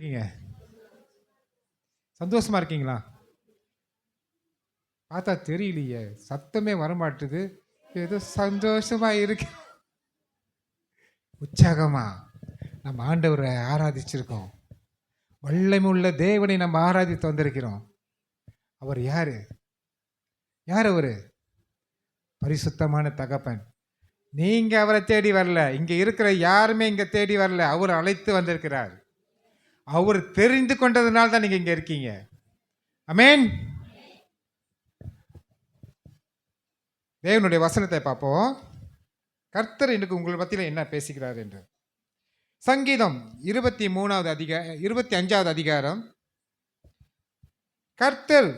இருக்கீங்க? சந்தோஷமா இருக்கீங்களா? பார்த்தா தெரியலையே, சத்தமே வரமாட்டுது. ஏதோ சந்தோஷமா இருக்கு. உற்சாகமா நம்ம ஆண்டவரை ஆராதிச்சிருக்கோம். வல்லமையுள்ள தேவனை நம்ம ஆராதித்து வந்திருக்கிறோம். அவர் யாரு? யார் அவரு? பரிசுத்தமான தகப்பன். நீங்க அவரை தேடி வரல, இங்க இருக்கிற யாருமே இங்க தேடி வரல. அவர் அழைத்து வந்திருக்கிறார். அவர் தெரிந்து கொண்டதுனால தான் நீங்க இங்க இருக்கீங்க. ஆமென். தேவனுடைய வசனத்தை பார்ப்போம். கர்த்தர் இன்னைக்கு உங்கள் மத்தியில் என்ன பேசுகிறார் என்று. சங்கீதம் 25வது அதிகாரம். கர்த்தர்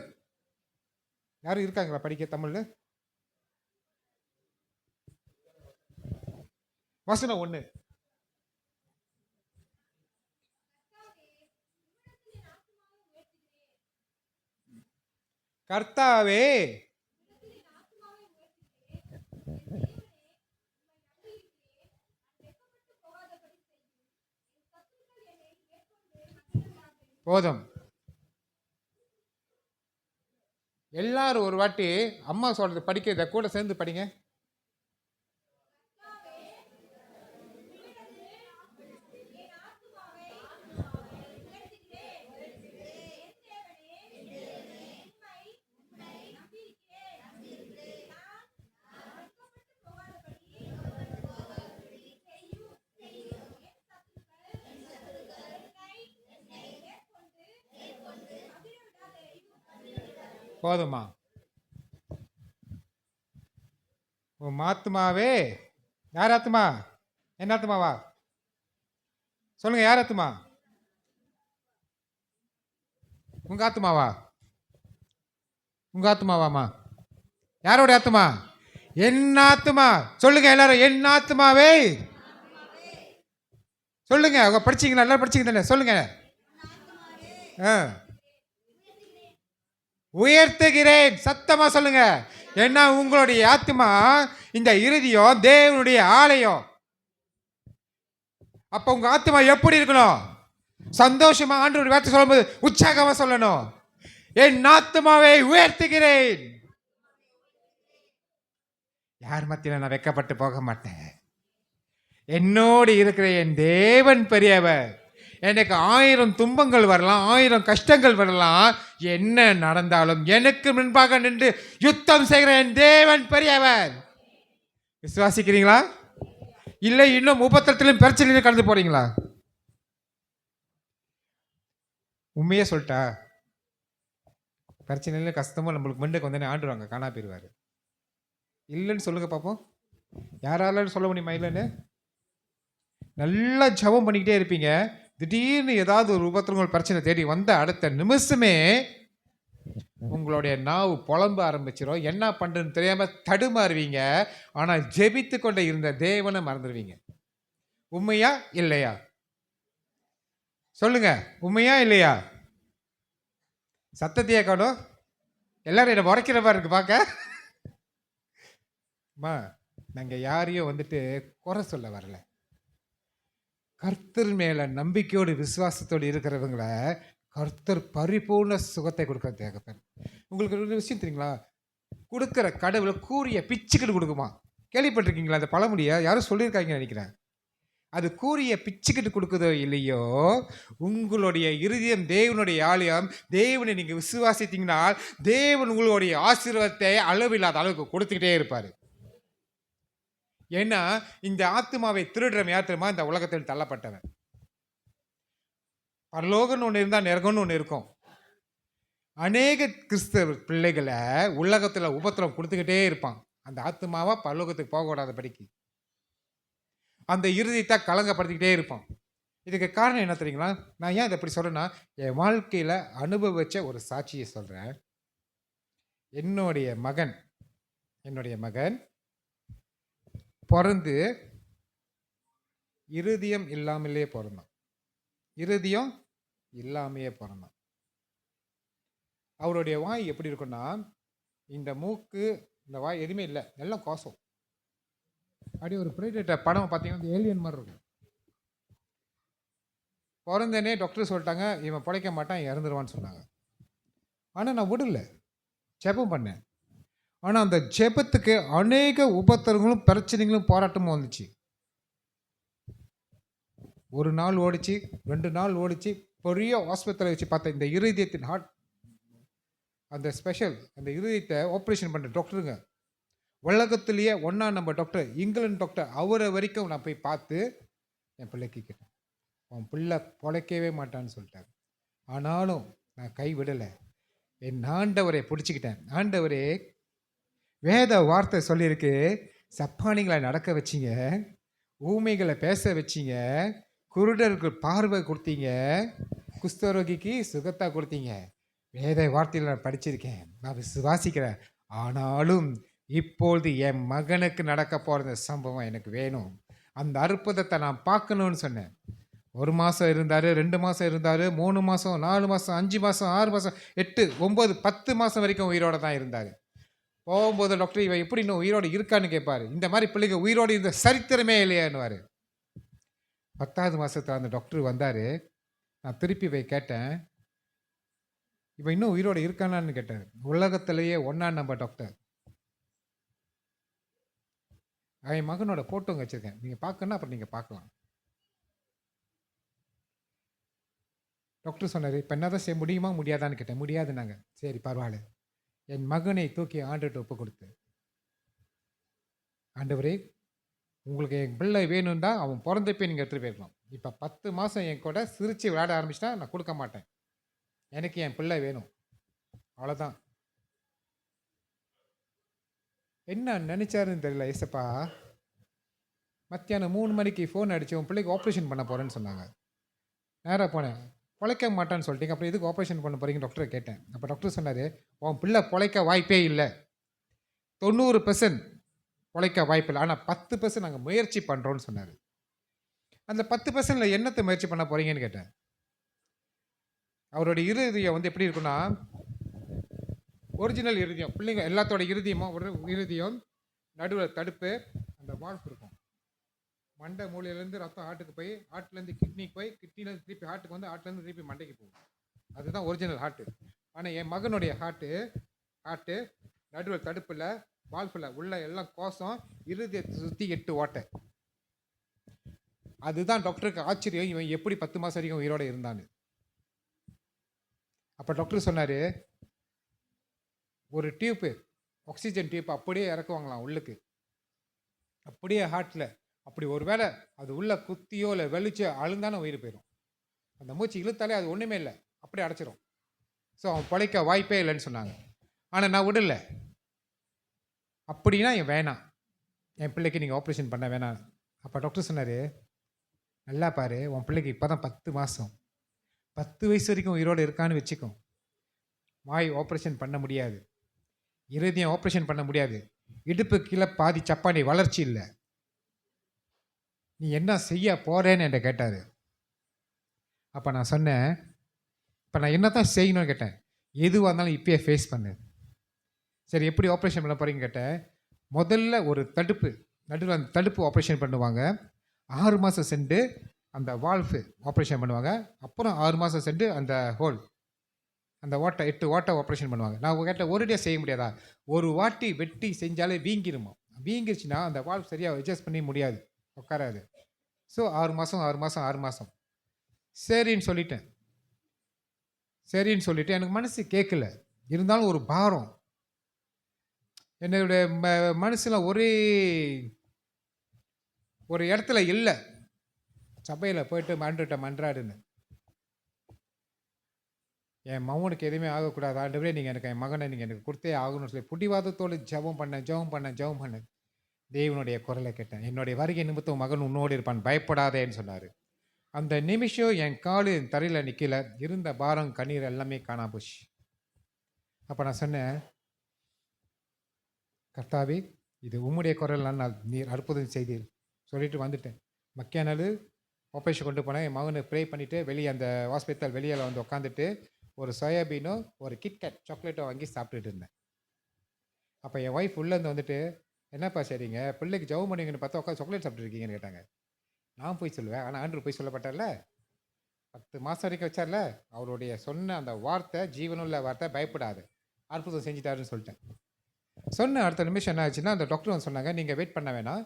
யாரும் இருக்காங்களா படிக்க தமிழ்ல? வசனம் 1. கர்த்தாவே போதும். எல்லாரும் ஒரு வாட்டி அம்மா சொல்றது படிக்கிறத கூட சேர்ந்து படிங்க. போதுமா? உன் ஆத்துமாவே. யார் ஆத்துமா? என்ன ஆத்துமாவா? சொல்லுங்க, யார் ஆத்துமா? உங்க ஆத்துமாவா? உங்க ஆத்துமாவாமா? யாரோட ஆத்துமா? என் ஆத்துமா. சொல்லுங்க எல்லாரும், என் ஆத்துமாவே. சொல்லுங்க. அவங்க படிச்சீங்களா? எல்லாரும் படிச்சீங்க தானே? சொல்லுங்க. உயர்த்துகிறேன். சத்தமா சொல்லுங்க. ஏன்னா உங்களுடைய ஆத்மா, இந்த இருதயம் தேவனுடைய ஆலயம். அப்ப உங்க ஆத்மா எப்படி இருக்கணும்? சந்தோஷமா ஆண்டவருடைய வார்த்தை சொல்லும்போது உற்சாகமா சொல்லணும். என் ஆத்மாவை உயர்த்துகிறேன். யார் மத்தியில நான் வெட்கப்பட்டு போக மாட்டேன். என்னோடு இருக்கிற என் தேவன் பெரியவர். எனக்கு 1000 துன்பங்கள் வரலாம், 1000 கஷ்டங்கள் வரலாம், என்ன நடந்தாலும் எனக்கு முன்பாக நின்று யுத்தம் செய்கிற என் தேவன் பெரியவர். விசுவாசிக்கிறீங்களா? இல்லை இன்னும் 38 பிரச்சனையில கடந்து போறீங்களா? உண்மையே சொல்லிட்டா, பிரச்சனையில கஷ்டமும் நம்மளுக்கு முன்னுக்கு வந்தோடனே ஆண்டுருவாங்க, காணா போயிருவாரு. இல்லைன்னு சொல்லுங்க பார்ப்போம். யாராலும் சொல்ல முடியுமா இல்லைன்னு? நல்லா ஜபம் பண்ணிக்கிட்டே இருப்பீங்க. திடீர்னு ஏதாவது ஒரு உபத்திரங்கள் பிரச்சனை தேடி வந்த அடுத்த நிமிஷமே உங்களுடைய நாவு புலம்ப ஆரம்பிச்சிடும். என்ன பண்றதுன்னு தெரியாம தடுமாறுவீங்க. ஆனால் ஜெபித்து கொண்ட இருந்த தேவனை மறந்துடுவீங்க. உண்மையா இல்லையா? சொல்லுங்க, உண்மையா இல்லையா? சத்தத்தையே காணும். எல்லாரும் என்ன முறைக்கிற மாதிரி இருக்கு பார்க்க. நாங்கள் யாரையும் வந்துட்டு குறை சொல்ல வரல. கர்த்தர் மேல நம்பிக்கையோடு விசுவாசத்தோடு இருக்கிறவங்களை கர்த்தர் பரிபூர்ண சுகத்தை கொடுக்க தேவைப்பேன். உங்களுக்கு ஒரு விஷயம் தெரியுங்களா? கொடுக்குற கடவுளை கூறிய பிச்சுக்கிட்டு கொடுக்குமா? கேள்விப்பட்டிருக்கீங்களா? அந்த பழமொழியை யாரும் சொல்லியிருக்காங்கன்னு நினைக்கிறேன். அது கூறிய பிச்சுக்கிட்டு கொடுக்குதோ இல்லையோ, உங்களுடைய இருதயம் தேவனுடைய ஆலயம். தேவனை நீங்கள் விசுவாசித்தீங்கன்னா தேவன் உங்களுடைய ஆசீர்வாதத்தை அளவில்லாத அளவுக்கு கொடுத்துக்கிட்டே இருப்பார். ஏன்னா இந்த ஆத்மாவை திருடுறவன் யார் தெரியுமா? இந்த உலகத்தில் தள்ளப்பட்டவன். பரலோகம்னு ஒன்று இருந்தால் நரகம்னு ஒன்று இருக்கும். அநேக கிறிஸ்தவ பிள்ளைகளை உலகத்தில் உபத்திரம் கொடுத்துக்கிட்டே இருப்பான். அந்த ஆத்மாவா பரலோகத்துக்கு போகக்கூடாத படிக்கு அந்த இருதயத்தை கலங்கப்படுத்திக்கிட்டே இருப்பான். இதுக்கு காரணம் என்ன தெரியுங்களா? நான் ஏன் இதை எப்படி சொல்றேன்னா, என் வாழ்க்கையில் அனுபவிச்ச ஒரு சாட்சியை சொல்கிறேன். என்னுடைய மகன் பிறந்து இருதயம் இல்லாமலே பிறந்தான். இருதயம் இல்லாமையே பிறந்தான். அவருடைய வாய் எப்படி இருக்குன்னா, இந்த மூக்கு இந்த வாய் எதுவுமே இல்லை, எல்லாம் கோசம். அப்படியே ஒரு பிரெடேட்டர் படம் பார்த்தீங்கன்னா ஏலியன் மாதிரி இருக்கும். பிறந்தனே டாக்டர் சொல்லிட்டாங்க, இவன் பிழைக்க மாட்டான், இறந்துருவான்னு சொன்னாங்க. ஆனால் நான் விடல, ஜெபம் பண்ணேன். ஆனால் அந்த ஜெபத்துக்கு அநேக உபத்திரங்களும் பிரச்சனைகளும் போராட்டமும் வந்துச்சு. ஒரு நாள் ஓடிச்சு, 2 நாள் ஓடிச்சு. பெரிய ஹாஸ்பிட்டலில் வச்சு பார்த்தேன். இந்த இருதயத்தின் ஹார்ட், அந்த ஸ்பெஷல், அந்த இருதயத்தை ஆப்ரேஷன் பண்ணுற டாக்டருங்க உலகத்திலேயே ஒன்றாம் நம்பர் டாக்டர், இங்கிலாந்து டாக்டர், அவரை வரைக்கும் நான் போய் பார்த்து என் பிள்ளைக்கு கேட்டேன். உன் பிள்ளை பொழைக்கவே மாட்டான்னு சொல்லிட்டார். ஆனாலும் நான் கை விடலை. என் ஆண்டவரை பிடிச்சிக்கிட்டேன். ஆண்டவரே, வேத வார்த்தை சொல்லியிருக்கு, சப்பானிகளை நடக்க வச்சிங்க, ஊமைகளை பேச வச்சிங்க, குருடருக்கு பார்வை கொடுத்தீங்க, குஷ்டரோகிக்கு சுகத்தா கொடுத்தீங்க. வேத வார்த்தையில் நான் படிச்சிருக்கேன், நான் விசுவாசிக்கிறேன். ஆனாலும் இப்பொழுது என் மகனுக்கு நடக்க போகிற சம்பவம் எனக்கு வேணும். அந்த அற்புதத்தை நான் பார்க்கணும்னு சொன்னேன். 1 மாதம் இருந்தார், 2 மாதம் இருந்தார், 3 மாதம், 4 மாதம், 5 மாதம், 6 மாதம், 8, 9, 10 மாதம் வரைக்கும் உயிரோடு தான் இருந்தார். போகும்போது டாக்டர், இவன் எப்படி இன்னும் உயிரோடு இருக்கான்னு கேட்பார். இந்த மாதிரி பிள்ளைங்க உயிரோடு இருந்த சரித்திரமே இல்லையான்னுவார். 10வது மாதத்தில் அந்த டாக்டர் வந்தார். நான் திருப்பி போய் கேட்டேன், இவன் இன்னும் உயிரோடு இருக்கானான்னு கேட்டேன். உலகத்திலேயே 1ஆம் நம்பர் டாக்டர். என் மகனோட ஃபோட்டோங்க வச்சுருக்கேன், நீங்கள் பார்க்கணுன்னா அப்புறம் நீங்கள் பார்க்கலாம். டாக்டர் சொன்னார், இப்போ என்ன தான் செய்ய முடியுமா முடியாதான்னு கேட்டேன். முடியாதுன்னாங்க. சரி பரவாயில்ல. என் மகனை தூக்கி ஆண்டுகிட்ட ஒப்பு கொடுத்து, ஆண்டவரே, உங்களுக்கு என் பிள்ளை வேணும் தான், அவன் பிறந்தப்பே நீங்கள் எடுத்துகிட்டு போயிருக்கலாம். இப்போ 10 மாதம் என் கூட சிரித்து விளையாட ஆரம்பிச்சிட்டா நான் கொடுக்க மாட்டேன். எனக்கு என் பிள்ளை வேணும், அவ்வளோதான். என்ன நினச்சாருன்னு தெரியல ஏசப்பா. மத்தியானம் 3 மணிக்கு ஃபோன் அடித்து, உன் பிள்ளைக்கு ஆப்ரேஷன் பண்ண போகிறேன்னு சொன்னாங்க. நேராக போனேன். பொழைக்க மாட்டான்னு சொல்லிட்டீங்க, அப்புறம் எதுக்கு ஆப்ரேஷன் பண்ண போகிறீங்க டாக்டரை கேட்டேன். அப்போ டாக்டர் சொன்னார், உன் பிள்ளை பொழைக்க வாய்ப்பே இல்லை, 90% பொழைக்க வாய்ப்பு இல்லை, ஆனால் 10% நாங்கள் முயற்சி பண்ணுறோன்னு சொன்னார். அந்த 10%ல் என்னத்தை முயற்சி பண்ண போகிறீங்கன்னு கேட்டேன். அவருடைய இருதயம் வந்து எப்படி இருக்குன்னா, ஒரிஜினல் இருதயம், பிள்ளைங்க எல்லாத்தோட இருதயமும் ஒரு இருதயம், நடுவில் தடுப்பு, அந்த வால்வு இருக்கும். மண்டை மூலையிலேருந்து ரத்தம் ஹார்ட்டுக்கு போய், ஹார்ட்லேருந்து கிட்னிக்கு போய், கிட்னிலேருந்து திருப்பி ஹார்ட்டுக்கு வந்து, ஹார்ட்லேருந்து திருப்பி மண்டைக்கு போகும். அதுதான் ஒரிஜினல் ஹார்ட்டு. ஆனால் என் மகனுடைய ஹார்ட்டு நடுவில் தடுப்பில், வால்ஃபில் உள்ள எல்லாம் கோசம், இருதயத்தை சுற்றி 8 ஓட்டை. அதுதான் டாக்டருக்கு ஆச்சரியம், இவன் எப்படி 10 மாதம் வரைக்கும் உயிரோடு இருந்தான்னு. அப்போ டாக்டர் சொன்னார், ஒரு டியூப்பு, ஆக்சிஜன் டியூப் அப்படியே இறக்குவாங்களாம் உள்ளுக்கு, அப்படியே ஹார்ட்டில். அப்படி ஒரு வேளை அது உள்ளே குத்தியோ இல்லை வெளிச்சோ அழுந்தானே உயிர் போயிடும். அந்த மூச்சு இழுத்தாலே அது ஒன்றுமே இல்லை, அப்படியே அடைச்சிரும். ஸோ அவன் பிழைக்க வாய்ப்பே இல்லைன்னு சொன்னாங்க. ஆனால் நான் விடலை. அப்படின்னா என் வேணாம், என் பிள்ளைக்கு நீங்கள் ஆப்ரேஷன் பண்ண வேணாம். அப்போ டாக்டர் சொன்னார், நல்லா பாரு, உன் பிள்ளைக்கு இப்போ தான் 10 மாதம், 10 வயசு வரைக்கும் உயிரோடு இருக்கான்னு வச்சுக்கோ. வாய் ஆப்ரேஷன் பண்ண முடியாது, இருதயம் ஆப்ரேஷன் பண்ண முடியாது, இடுப்பு கீழே பாதி சப்பானி வளர்ச்சி இல்லை, நீ என்ன செய்ய போகிறேன்னு என்கிட்ட கேட்டார். அப்போ நான் சொன்னேன், இப்போ நான் என்ன தான் செய்யணும்னு கேட்டேன். எதுவாக இருந்தாலும் இப்பயே ஃபேஸ் பண்ணு. சரி, எப்படி ஆப்ரேஷன் பண்ண போகிறீங்க கேட்டேன். முதல்ல ஒரு தடுப்பு, நடுவில் அந்த தடுப்பு ஆப்ரேஷன் பண்ணுவாங்க. 6 மாதம் சென்று அந்த வால்ஃபு ஆப்ரேஷன் பண்ணுவாங்க. அப்புறம் 6 மாதம் சென்று அந்த ஹோல், அந்த ஓட்டை 8 ஓட்டை ஆப்ரேஷன் பண்ணுவாங்க. நான் கேட்டேன், ஒரேடியாக செய்ய முடியாதா? ஒரு வாட்டி வெட்டி செஞ்சாலே வீங்கிருமா? வீங்கிருச்சுன்னா அந்த வால்வ் சரியாக அட்ஜஸ்ட் பண்ணி முடியாது, உட்காராது. ஸோ 6 மாதம் சரின்னு சொல்லிட்டேன். எனக்கு மனசு கேட்கல, இருந்தாலும் ஒரு பாரம் என்னுடைய மனசுல ஒரே ஒரு இடத்துல இல்லை. சபையில் போயிட்டு மன்றாடுன்னு, என் மகனுக்கு எதுவுமே ஆகக்கூடாது ஆண்டவரே, நீங்கள் எனக்கு என் மகனை நீங்கள் எனக்கு கொடுத்தே ஆகணும்னு சொல்லி புடிவாதத்தோடு ஜெபம் பண்ணேன். தேவனுடைய குரலை கேட்டேன். என்னுடைய வருகை நிமித்தம் மகன் உன்னோடு இருப்பான், பயப்படாதேன்னு சொன்னார். அந்த நிமிஷம் என் காலு என் தரையில் நிற்கல, இருந்த பாரம் கண்ணீர் எல்லாமே காணா போச்சு. அப்போ நான் சொன்னேன், கர்த்தாவே, இது உம்முடைய குரல், நான் நீர் அற்புதம் செய்தீர் சொல்லிட்டு வந்துட்டேன். மக்கியானாலு ஆப்ரேஷன் கொண்டு போனேன். என் மகனை ப்ரே பண்ணிவிட்டு வெளியே அந்த ஹாஸ்பிட்டல் வெளியில் வந்து உட்காந்துட்டு ஒரு சோயாபீனும் ஒரு கிட்கேட் சாக்லேட்டோ வாங்கி சாப்பிட்டுட்டு இருந்தேன். அப்போ என் ஒய்ஃப் உள்ளேருந்து வந்துட்டு, என்னப்பா சரிங்க, பிள்ளைக்கு ஜவு பண்ணுவீங்கன்னு பார்த்தா உட்காந்து சாக்லேட் சாப்பிட்டுருக்கீங்கன்னு கேட்டாங்க. நான் போய் சொல்லுவேன், ஆனால் ஆண்டவர் போய் சொல்லப்பட்டார்ல. 10 மாதம் வரைக்கும் வச்சார்ல, அவருடைய சொன்ன அந்த வார்த்தை, ஜீவனுள்ள வார்த்தை, பயப்படாது, அற்புதம் செஞ்சுட்டாருன்னு சொல்லிட்டேன். சொன்ன அடுத்த நிமிஷம் என்ன ஆச்சுன்னா, அந்த டாக்டர் வந்து சொன்னாங்க, நீங்கள் வெயிட் பண்ண வேணாம்,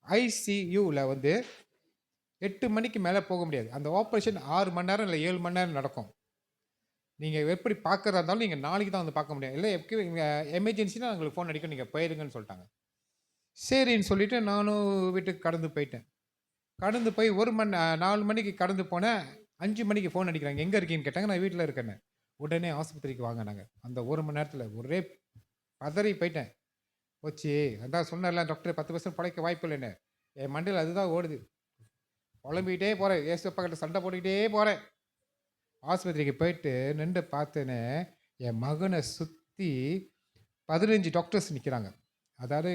ஐசியூவில் வந்து 8 மணிக்கு மேலே போக முடியாது. அந்த ஆப்ரேஷன் 6 மணி நேரம் இல்லை 7 மணி நேரம் நடக்கும். நீங்கள் எப்படி பார்க்குறதா இருந்தாலும் நீங்கள் நாளைக்கு தான் வந்து பார்க்க முடியும். இல்லை எமர்ஜென்சினா உங்களுக்கு ஃபோன் அடிக்கும், நீங்கள் போயிருங்கன்னு சொல்லிட்டாங்க. சரின்னு சொல்லிவிட்டு நானும் வீட்டுக்கு கடந்து போயிட்டேன். கடந்து போய் 4 மணிக்கு கடந்து போனேன். 5 மணிக்கு ஃபோன் அடிக்கிறாங்க, எங்கே இருக்கீங்கன்னு கேட்டாங்க. நான் வீட்டில் இருக்கேன்னு. உடனே ஆஸ்பத்திரிக்கு வாங்கினாங்க. அந்த 1 மணி நேரத்தில் ஒரே பதறி போயிட்டேன். போச்சு, அதான் சொன்னார்ல டாக்டர் 10% பழைக்க வாய்ப்பு இல்லைன்னு. என் மண்டையில் அதுதான் ஓடுது. புலம்பிக்கிட்டே போகிறேன், ஏசப்பா கிட்ட சண்டை போட்டுக்கிட்டே போகிறேன். ஆஸ்பத்திரிக்கு போயிட்டு நின்று பார்த்தேன்னு என் மகனை சுற்றி 15 டாக்டர்ஸ் நிற்கிறாங்க. அதாவது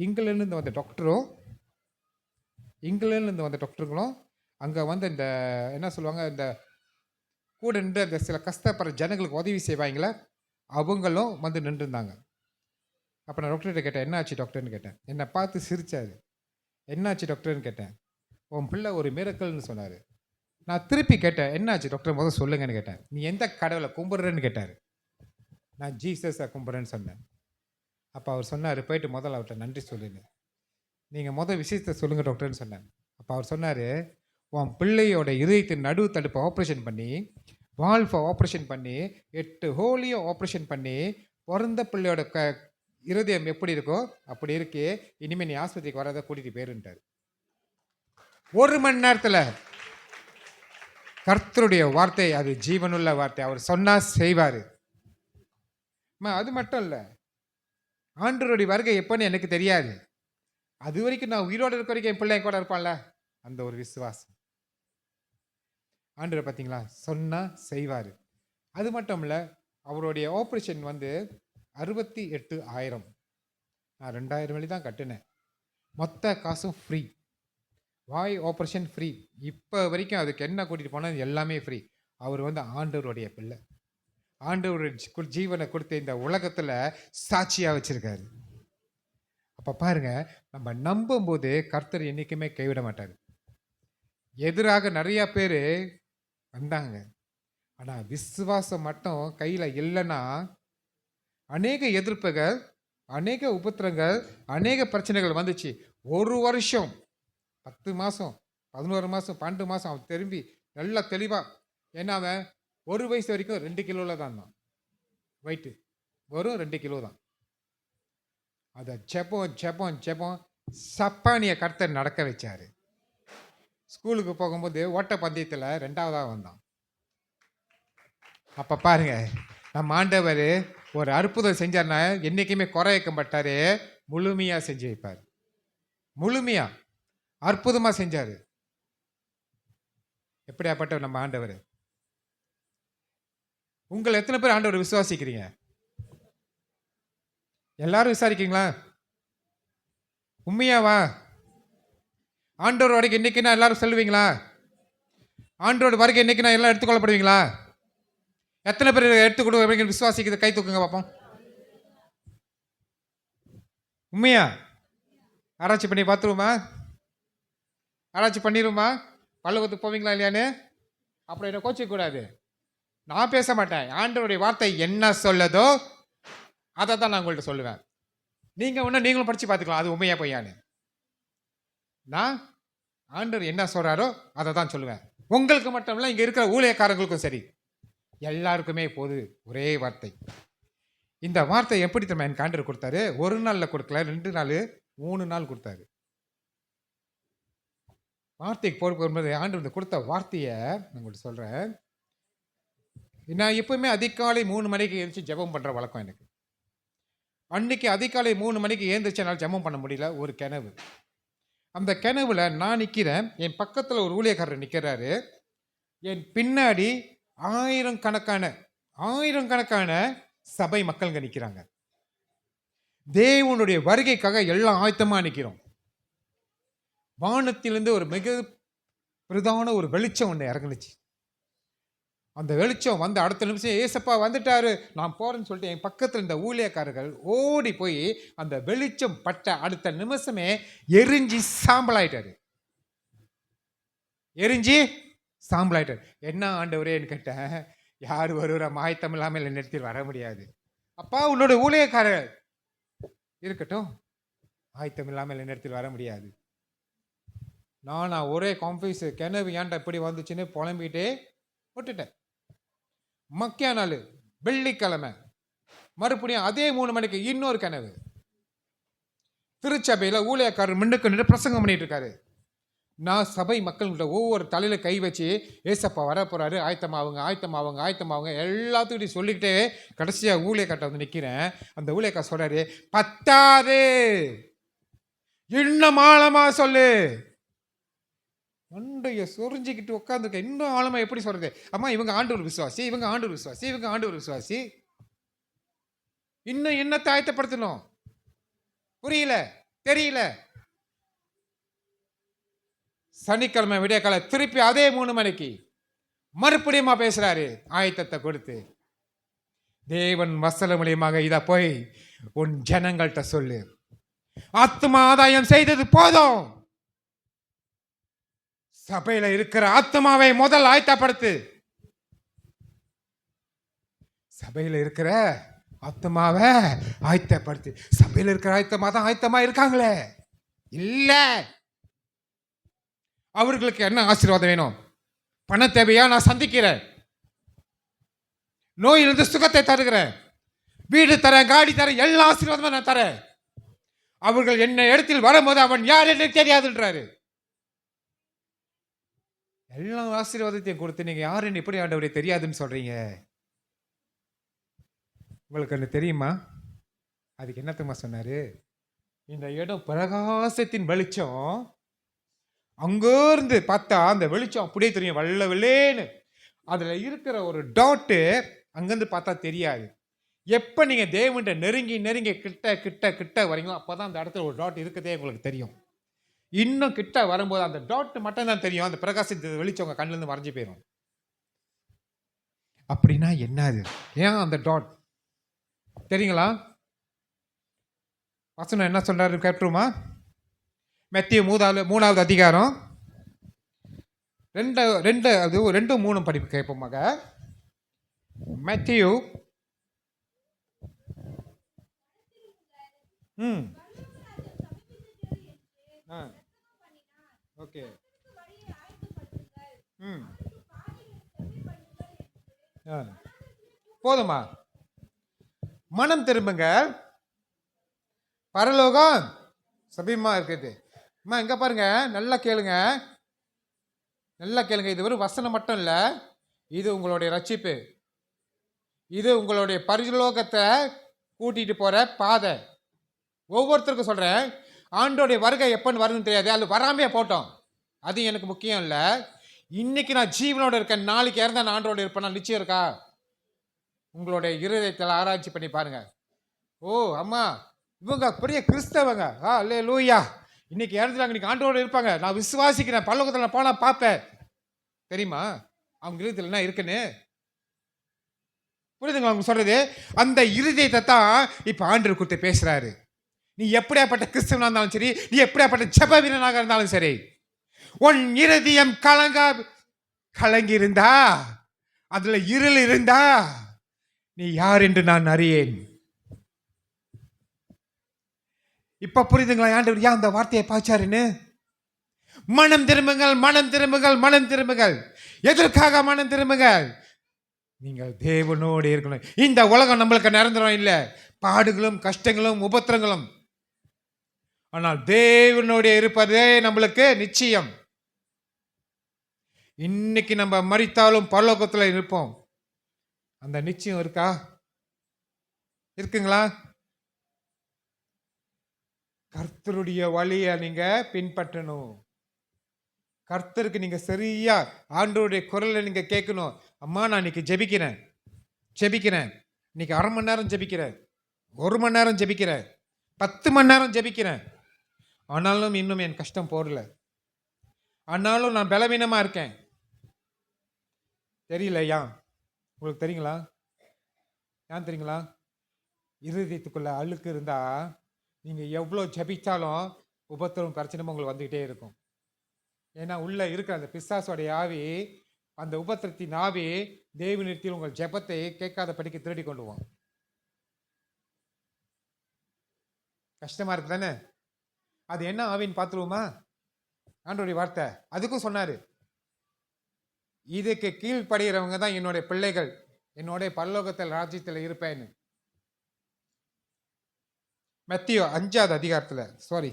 இங்கிலாந்துலேருந்து வந்த டாக்டருங்களும் அங்கே வந்து இந்த என்ன சொல்லுவாங்க, இந்த கூட நின்று அந்த சில கஷ்டப்படுற ஜனங்களுக்கு உதவி செய்வாங்களே அவங்களும் வந்து நின்றுருந்தாங்க. அப்போ நான் டாக்டர்கிட்ட கேட்டேன், என்ன ஆச்சு டாக்டர்னு கேட்டேன். என்னை பார்த்து சிரிச்சாரு. என்னாச்சு டாக்டர்னு கேட்டேன். உன் பிள்ளை ஒரு மிரக்கல்னு சொன்னார். நான் திருப்பி கேட்டேன், என்னாச்சு டாக்டர் முதல் சொல்லுங்கன்னு கேட்டேன். நீ எந்த கடவுளை கும்பிட்றேன்னு கேட்டார். நான் ஜீசஸை கும்பிட்றேன்னு சொன்னேன். அப்போ அவர் சொன்னார், போயிட்டு முதல்ல அவர்கிட்ட நன்றி சொல்லுங்க, நீங்கள் விஷயத்தை சொல்லுங்கள் டாக்டர்னு சொன்னேன். அப்போ அவர் சொன்னார், உன் பிள்ளையோட இதயத்தின் நடுவு தடுப்பை ஆப்ரேஷன் பண்ணி, வால்ஃபை ஆப்ரேஷன் பண்ணி, 8 ஹோலியோ ஆப்ரேஷன் பண்ணி, பிறந்த பிள்ளையோட இருதயம் எப்படி இருக்கோ அப்படி இருக்கு, இனிமேல் நீ ஆஸ்பத்திரிக்கு வராத, கூட்டிகிட்டு போயிருன்ட்டார். 1 மணி நேரத்தில் கர்த்தருடைய வார்த்தை, அது ஜீவனுள்ள வார்த்தை. அவர் சொன்னால் செய்வார். அது மட்டும் இல்லை, ஆண்டவருடைய வருகை எப்போன்னு எனக்கு தெரியாது. அது வரைக்கும் நான் உயிரோடு இருக்க வரைக்கும் என் பிள்ளை கூட இருப்பான்ல, அந்த ஒரு விசுவாசம். ஆண்டவர் பார்த்தீங்களா, சொன்னால் செய்வார். அது மட்டும் இல்லை, அவருடைய ஆப்ரேஷன் வந்து 68,000. நான் 2,000 வழி தான் கட்டினேன். மொத்த காசும் ஃப்ரீ. வாய் ஆப்ரேஷன் ஃப்ரீ. இப்போ வரைக்கும் அதுக்கு என்ன கூட்டிகிட்டு போனால் எல்லாமே ஃப்ரீ. அவர் வந்து ஆண்டவருடைய பிள்ளை. ஆண்டவருடைய ஜீவனை கொடுத்து இந்த உலகத்தில் சாட்சியாக வச்சுருக்காரு. அப்போ பாருங்க, நம்ம நம்பும்போது கர்த்தர் என்றைக்குமே கைவிட மாட்டார். எதிராக நிறையா பேர் வந்தாங்க, ஆனால் விசுவாசம் மட்டும் கையில் இல்லைன்னா அநேக எதிர்ப்புகள், அநேக உபத்திரங்கள், அநேக பிரச்சனைகள் வந்துச்சு. 1 வருஷம் 10 மாதம் 11 மாதம் 12 மாதம் அவன் திரும்பி நல்லா தெளிவாக, ஏன்னா அவன் 1 வயசு வரைக்கும் 2 கிலோவில் தான் இருந்தான். வெயிட்டு வெறும் 2 கிலோ தான். அதை ஜெபம் சப்பானிய கர்த்தர் நடக்க வச்சார். ஸ்கூலுக்கு போகும்போது ஓட்ட பந்தயத்தில் 2ஆவதாக வந்தான். அப்போ பாருங்க, நம்ம ஆண்டவர் ஒரு அற்புதம் செஞ்சார்னா என்றைக்குமே குறை வைக்க மாட்டார், முழுமையாக செஞ்சு வைப்பார். முழுமையாக அற்புதமாக செஞ்சார். எப்படியாப்பட்ட நம்ம ஆண்டவர். உங்களை எத்தனை பேர் ஆண்டவர் விசுவாசிக்கிறீங்க? எல்லாரும் விசாரிக்கிறீங்களா? உண்மையாவா? ஆண்டவர் வருகை இன்னைக்குன்னா எல்லாரும் சொல்லுவீங்களா? ஆண்டோட வருகை இன்னைக்குன்னா எல்லாம் எடுத்துக்கொள்ளப்படுவீங்களா? எத்தனை பேர் எடுத்துக்கொண்டு விசுவாசிக்கிறது கை தூக்குங்க பார்ப்போம். உண்மையா? ஆராய்ச்சி பண்ணி பார்த்துருவோமா? ஆராய்ச்சி பண்ணிடுவோமா? பல்லவத்துக்கு போவீங்களா இல்லையான்னு? அப்புறம் என்ன கோச்சிக்கூடாது. நான் பேச மாட்டேன். ஆண்டவருடைய வார்த்தை என்ன சொல்லதோ அதை தான் நான் உங்கள்கிட்ட சொல்லுவேன். நீங்கள் ஒன்று நீங்களும் படித்து பார்த்துக்கலாம், அது உண்மையா பொய்யான்னு. நான் ஆண்டவர் என்ன சொல்கிறாரோ அதை தான் சொல்லுவேன். உங்களுக்கு மட்டும் இல்லை, இங்கே இருக்கிற ஊழியக்காரங்களுக்கும் சரி, எல்லாருக்குமே போது ஒரே வார்த்தை. இந்த வார்த்தை எப்படி தெரியுமா எனக்கு ஆண்டவர் கொடுத்தாரு? 1 நாளில் கொடுக்கல, 2 நாள் 3 நாள் கொடுத்தாரு. வார்த்தைக்கு போகும்போது ஆண்டவர் கொடுத்த வார்த்தையை நான் உங்கள்கிட்ட சொல்கிறேன். நான் எப்பவுமே அதிகாலை 3 மணிக்கு எழுந்திரிச்சு ஜெபம் பண்ணுற வழக்கம் எனக்கு. அன்னைக்கு அதிகாலை 3 மணிக்கு எழுந்திரிச்சு என்னால் ஜெபம் பண்ண முடியல. ஒரு கனவு. அந்த கனவுல நான் நிற்கிறேன், என் பக்கத்தில் ஒரு ஊழியக்காரர் நிற்கிறாரு, என் பின்னாடி ஆயிரக்கணக்கான சபை மக்கள்ங்க நிற்கிறாங்க. தேவனுடைய வருகைக்காக எல்லாம் ஆயத்தமாக நிற்கிறோம். வானத்திலிருந்து ஒரு மிக பிரதான ஒரு வெளிச்சம் ஒன்று இறங்குனுச்சு. அந்த வெளிச்சம் வந்து அடுத்த நிமிஷம் ஏசப்பா வந்துட்டாரு, நான் போறேன்னு சொல்லிட்டு என் பக்கத்தில் இந்த ஊழியக்காரர்கள் ஓடி போய் அந்த வெளிச்சம் பட்ட அடுத்த நிமிஷமே எரிஞ்சி சாம்பலாயிட்டாரு. எரிஞ்சி சாம்பல் ஆயிட்டார். என்ன ஆண்டவரேன்னு கேட்டேன். யார் வருவா மாயத்தம் இல்லாமல் என்னிடத்தில் வர முடியாது. அப்பா உன்னோட ஊழியக்காரர் இருக்கட்டும், ஆயத்தம் இல்லாமல் என்னிடத்தில் வர முடியாது. நான் ஒரே கான்ஃபியூஸ், கிணவு ஏன்டா இப்படி வந்துச்சுன்னு புலம்பிக்கிட்டே விட்டுட்டேன். மக்கியா நாள் வெள்ளிக்கிழமை மறுபடியும் அதே 3 மணிக்கு இன்னொரு கனவு. திருச்சபையில் ஊழியக்காரர் முன்னுக்கு நின்று பிரசங்கம் பண்ணிட்டு இருக்காரு. நான் சபை மக்கள்கிட்ட ஒவ்வொரு தலையில கை வச்சு ஏசப்பா வர போறாரு, ஆயத்தமாவுங்க ஆயத்தமாவுங்க ஆயத்தமாவுங்க எல்லாத்துக்கிட்டையும் சொல்லிக்கிட்டே கடைசியா ஊழியக்கார்ட்ட வந்து நிக்கிறேன். அந்த ஊழியக்கார் சொல்றாரு, பத்தாது, இன்னும் ஆழமா சொல்லு. மண்டைய சொரிஞ்சிக்கிட்டு உட்காந்துருக்க. இன்னும் ஆழமா எப்படி சொல்றது? அம்மா இவங்க ஆண்டவர் விசுவாசி, இவங்க ஆண்டவர் விசுவாசி, இவங்க ஆண்டவர் விசுவாசி. இன்னும் என்ன ஆயத்தப்படுத்தணும்? புரியல, தெரியல. சனிக்கிழமை விடிய கால திருப்பி அதே 3 மணிக்கு மறுபடியுமா பேசுறாரு ஆயத்தத்தை கொடுத்து. தேவன் வசன மூலியமாக இத போய் உன் ஜனங்கள்கிட்ட சொல்லு, ஆத்மா ஆதாயம் செய்தது போதும், சபையில இருக்கிற ஆத்மாவை முதல் ஆயத்தப்படுத்து. சபையில இருக்கிற ஆத்மாவை ஆயத்தப்படுத்து. சபையில இருக்கிற ஆயத்தமா தான் ஆயத்தமா இருக்காங்களே இல்ல. அவர்களுக்கு என்ன ஆசீர்வாதம் வேணும்? பண தேவையா? நான் சந்திக்கிறேன். நோயிலிருந்து சுகத்தை தருகிறேன், வீடு தரேன், காடி தரேன், எல்லா ஆசீர்வாதமும் நான் தரேன். அவர்கள் என்ன இடத்தில் வரும்போது அவன் யார் என்று தெரியாதுன்றாரு. எல்லா ஆசீர்வாதத்தையும் கொடுத்து நீங்க யார் என்று எப்படி ஆண்டவரே தெரியாதுன்னு சொல்றீங்க? உங்களுக்கு என்ன தெரியுமா? அதுக்கு என்னத்தமா சொன்னாரு? இந்த இடம் பிரகாசத்தின் வெளிச்சம், அங்கிருந்து பார்த்தா அந்த வெளிச்சம் அப்படியே தெரியும் வெள்ளை வெள்ளேன்னு. அதுல இருக்கிற ஒரு டாட்டு அங்கிருந்து பார்த்தா தெரியாது. எப்ப நீங்க தேவன்கிட்ட நெருங்கி நெருங்கி கிட்ட கிட்ட கிட்ட வரீங்களோ அப்பதான் அந்த இடத்துல ஒரு டாட் இருக்கதே உங்களுக்கு தெரியும். இன்னும் கிட்ட வரும்போது அந்த டாட் மட்டும் தான் தெரியும். அந்த பிரகாசத்து வெளிச்சம் உங்க கண்ணுல இருந்து மறைஞ்சு போயிடும். அப்படின்னா என்னது? ஏன் அந்த டாட் தெரியுங்களா? வசனம் என்ன சொல்றாரு கேட்டுருமா? மத்தேயு 3வது அதிகாரம் 2:3 படிப்பு கேட்போமாக. மத்தேயு ஓகே போதுமா? மனம் திரும்புங்க, பரலோகம் சபீமா இருக்குது. அம்மா இங்க பாருங்க, நல்லா கேளுங்க, நல்லா கேளுங்க. இது ஒரு வசனம் மட்டும் இல்ல, இது உங்களுடைய ரட்சிப்பு, இது உங்களுடைய பரலோகத்தை கூட்டிட்டு போற பாதை. ஒவ்வொருத்தருக்கும் சொல்றேன், ஆண்டோடைய வருகை எப்பன்னு வருதுன்னு தெரியாது, அது வராமே போட்டோம், அது எனக்கு முக்கியம் இல்லை. இன்னைக்கு நான் ஜீவனோட இருக்கேன், நாளைக்கு இறந்தா நான் ஆண்டோட இருப்பேன் நிச்சயம் இருக்கா? உங்களுடைய இருதயத்தில் ஆராய்ச்சி பண்ணி பாருங்க. ஓ அம்மா இவங்க பெரிய கிறிஸ்தவங்க, அல்லேலூயா, இன்னைக்கு இறந்துட்டாங்க, இன்னைக்கு ஆண்டோட இருப்பாங்க, நான் விசுவாசிக்கிறேன், பரலோகத்தில் போனா பார்ப்பேன். தெரியுமா அவங்க இருதயத்தில் என்ன இருக்குன்னு? புரியுதுங்க அவங்க சொல்றது? அந்த இருதயத்தை தான் இப்ப ஆண்டவர் கொடுத்து பேசுறாரு. நீ எப்படியாப்பட்ட கிறிஸ்தவனா இருந்தாலும் சரி, நீ எப்படியாப்பட்ட ஜெப வீரனாக இருந்தாலும் சரி, உன் இருதயம் கலங்கி இருந்தா, அதுல இருள் இருந்தா, நீ யார் என்று நான் அறியேன். இப்ப புரியுதுங்களா ஆண்டவர் ஏன் அந்த வார்த்தையை பாய்ச்சாருன்னு? மனம் திரும்புங்கள், மனம் திரும்புங்கள், மனம் திரும்புங்கள். எதற்காக மனம் திரும்புங்கள்? நீங்கள் தேவனோடு இருக்கணும். இந்த உலகம் நம்மளுக்கு நிரந்தரம் இல்லை, பாடுகளும் கஷ்டங்களும் உபத்திரங்களும். ஆனால் தேவனோடு இருப்பதே நம்மளுக்கு நிச்சயம். இன்னைக்கு நம்ம மரித்தாலும் பரலோகத்தில் இருப்போம், அந்த நிச்சயம் இருக்கா? இருக்குங்களா? கர்த்தருடைய வழியை நீங்க பின்பற்றணும். கர்த்தருக்கு நீங்க சரியா ஆண்டவருடைய குரலை நீங்க கேட்கணும். அம்மா நான் இன்னைக்கு ஜெபிக்கிறேன், இன்னைக்கு 1/2 மணி நேரம் ஜெபிக்கிறேன், 1 மணி நேரம் ஜெபிக்கிறேன், 10 மணி நேரம் ஜெபிக்கிறேன், ஆனாலும் இன்னும் என் கஷ்டம் போடல, ஆனாலும் நான் பலவீனமா இருக்கேன். தெரியலையா? உங்களுக்கு தெரியுங்களா? ஏன் தெரியுங்களா? இருதயத்துக்குள்ள அழுக்கு இருந்தா நீங்க எவ்வளோ ஜபிச்சாலும் உபத்திரம் பிரச்சனையும் உங்களுக்கு வந்துகிட்டே இருக்கும். ஏன்னா உள்ள இருக்கிற அந்த பிசாசோடைய ஆவி அந்த உபத்திரத்தின் ஆவி தேவனிடத்தில் உங்கள் ஜெபத்தை கேட்காத படிக்க திருடி கொண்டு போவோம். கஷ்டமா இருக்கு தானே? அது என்ன ஆவின்னு பார்த்துருவோமா? ஆண்டவருடைய வார்த்தை அதுக்கும் சொன்னாரு, இதுக்கு கீழ்ப்படுகிறவங்க தான் என்னுடைய பிள்ளைகள், என்னுடைய பரலோகத்தில் ராஜ்யத்தில் இருப்பேன்னு. மத்தியோ 5வது அதிகாரத்துல, சாரி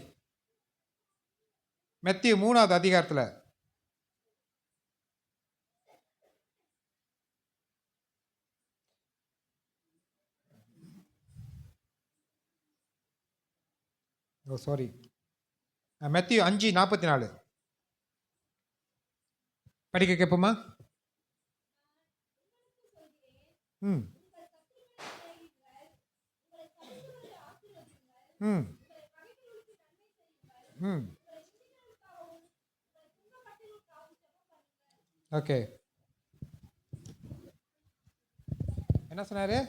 மத்தியோ 3வது அதிகாரத்துல சாரி மத்தியோ 5:44 படிக்க கேட்போமா? ம் ம் ம் ஓகே. என்ன சொன்னாரு?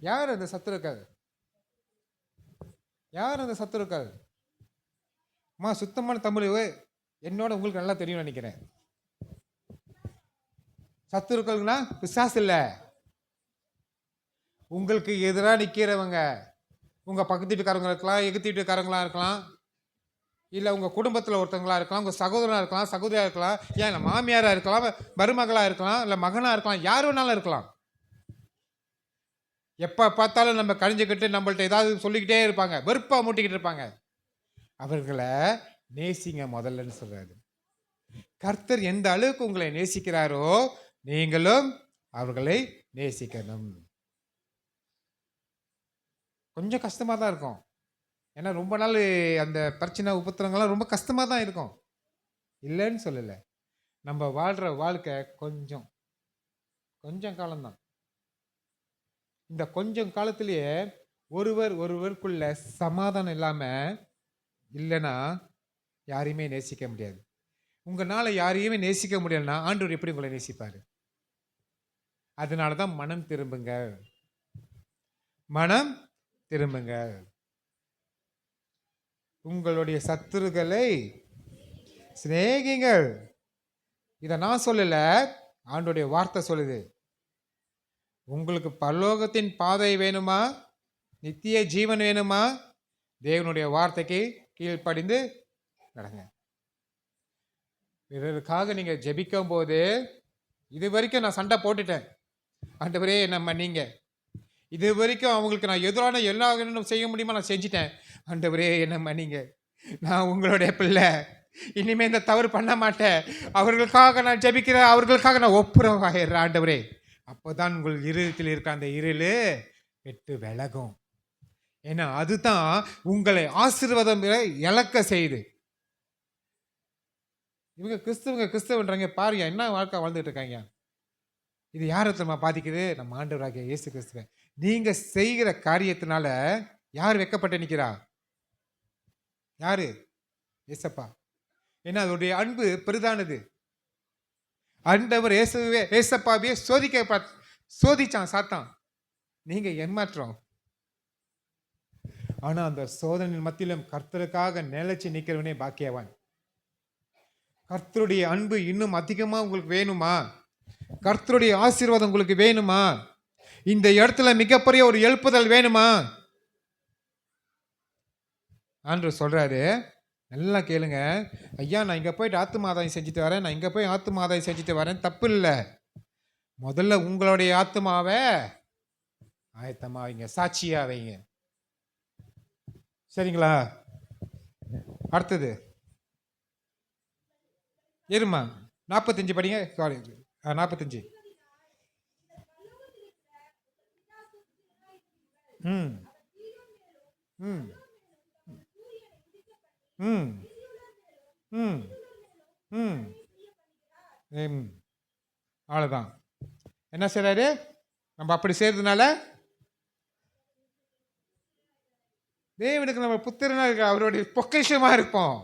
யார் அந்த சத்துருக்கள்? யார் அந்த சத்துருக்கள்? அம்மா சுத்தமான தமிழ் என்னோட உங்களுக்கு நல்லா தெரியும் நினைக்கிறேன். சத்துருக்கள்னா பிசாசு இல்ல, உங்களுக்கு எதிராக நிற்கிறவங்க. உங்க பக்கத்து வீட்டுக்காரங்க இருக்கலாம், எகுத்து வீட்டுக்காரங்களா இருக்கலாம், இல்லை உங்க குடும்பத்தில் ஒருத்தவங்களா இருக்கலாம், உங்க சகோதரனா இருக்கலாம், சகோதரியா இருக்கலாம், ஏன் மாமியாரா இருக்கலாம், மருமகளா இருக்கலாம், இல்லை மகனா இருக்கலாம், யார் வேணாலும் இருக்கலாம். எப்போ பார்த்தாலும் நம்ம கழிஞ்சுக்கிட்டு நம்மள்ட்ட ஏதாவது சொல்லிக்கிட்டே இருப்பாங்க, வெறுப்பா மூட்டிக்கிட்டு இருப்பாங்க. அவர்களை நேசிங்க முதல்லன்னு சொல்றாரு. கர்த்தர் எந்த அளவுக்கு உங்களை நேசிக்கிறாரோ நீங்களும் அவர்களை நேசிக்கணும். கொஞ்சம் கஷ்டமாக தான் இருக்கும், ஏன்னா ரொம்ப நாள் அந்த பிரச்சனை உபத்திரங்கள்லாம் ரொம்ப கஷ்டமாக தான் இருக்கும், இல்லைன்னு சொல்லலை. நம்ம வாழ்கிற வாழ்க்கை கொஞ்சம் கொஞ்சம் காலம்தான். இந்த கொஞ்சம் காலத்திலேயே ஒருவருக்குள்ள சமாதானம் இல்லாமல் இல்லைன்னா யாரையுமே நேசிக்க முடியாது. உங்களால் யாரையுமே நேசிக்க முடியலன்னா ஆண்டவர் எப்படி உங்களை நேசிப்பார்? அதனால தான் மனம் திரும்புங்க, மனம் திரும்புங்க. உங்களுடைய சத்துருக்களை சிநேகிங்கள். இதை நான் சொல்லல, ஆண்டவருடைய வார்த்தை சொல்லுது. உங்களுக்கு பரலோகத்தின் பாதை வேணுமா, நித்திய ஜீவன் வேணுமா, தேவனுடைய வார்த்தைக்கு கீழ்ப்படிந்து நடங்க. பிறருக்காக நீங்க ஜெபிக்கும் போது, இது வரைக்கும் நான் சண்டை போட்டுட்டேன், ஆண்டவரே என்ன மன்னிங்க, இது வரைக்கும் அவங்களுக்கு நான் எதிரான எல்லா செய்ய முடியுமா நான் செஞ்சிட்டேன், ஆண்டவரே என்ன மன்னிங்க, நான் உங்களுடைய பிள்ளை, இனிமே இந்த தவறு பண்ண மாட்டேன், அவர்களுக்காக நான் ஜெபிக்கிறேன், அவர்களுக்காக நான் ஒப்புரவாயிடுறேன் ஆண்டவரே. அப்போதான் உங்கள் இருதயத்தில் இருக்க அந்த இருள் வெட்டு விலகும். ஏன்னா அதுதான் உங்களை ஆசீர்வாதம் இழக்க செய்யுது. இவங்க கிறிஸ்தவன்றாங்க, பாருங்க என்ன வாழ்க்கை வாழ்ந்துட்டு இருக்காங்க. இது யாரை தெரியுமா பாதிக்குது? நம்ம ஆண்டவராகிய இயேசு கிறிஸ்துவ. நீங்க செய்கிற காரியத்தினால யார் வெட்கப்பட்டு நிற்கிறா? யாரு? இயேசப்பா. ஏன்னா அதோடைய அன்பு பெரிதானது. ஆண்டவர் ஏசப்பாவே சோதிச்சான் சாத்தான், நீங்க ஏமாற்றம். ஆனா அந்த சோதனையின் மத்தியிலும் கர்த்தருக்காக நிலைச்சு நிற்கிறவனே பாக்கியவான். கர்த்தருடைய அன்பு இன்னும் அதிகமா உங்களுக்கு வேணுமா? கர்த்தருடைய ஆசீர்வாதம் உங்களுக்கு வேணுமா? இந்த இடத்துல மிகப்பெரிய ஒரு எழுப்புதல் வேணுமா? ஆண்டவர் சொல்றாரு, நல்லா கேளுங்க ஐயா, நான் இங்கே போயிட்டு ஆத்துமாதாயம் செஞ்சுட்டு வரேன், நான் இங்கே போய் ஆத்துமாதாயம் செஞ்சுட்டு வரேன், தப்பு இல்லை. முதல்ல உங்களுடைய ஆத்துமாவை ஆயத்தமா வைங்க, சாட்சியா வைங்க, சரிங்களா? அடுத்தது இருமா 45 படிங்க, சாரி 45. ம் ம் ம் ம் ம் ம் அவ்வளோதான். என்ன செய்றாரு? நம்ம அப்படி செய்யறதுனால தேவனுக்கு நம்ம புத்திரனா இருக்க அவருடைய பொக்கிஷமா இருப்போம்.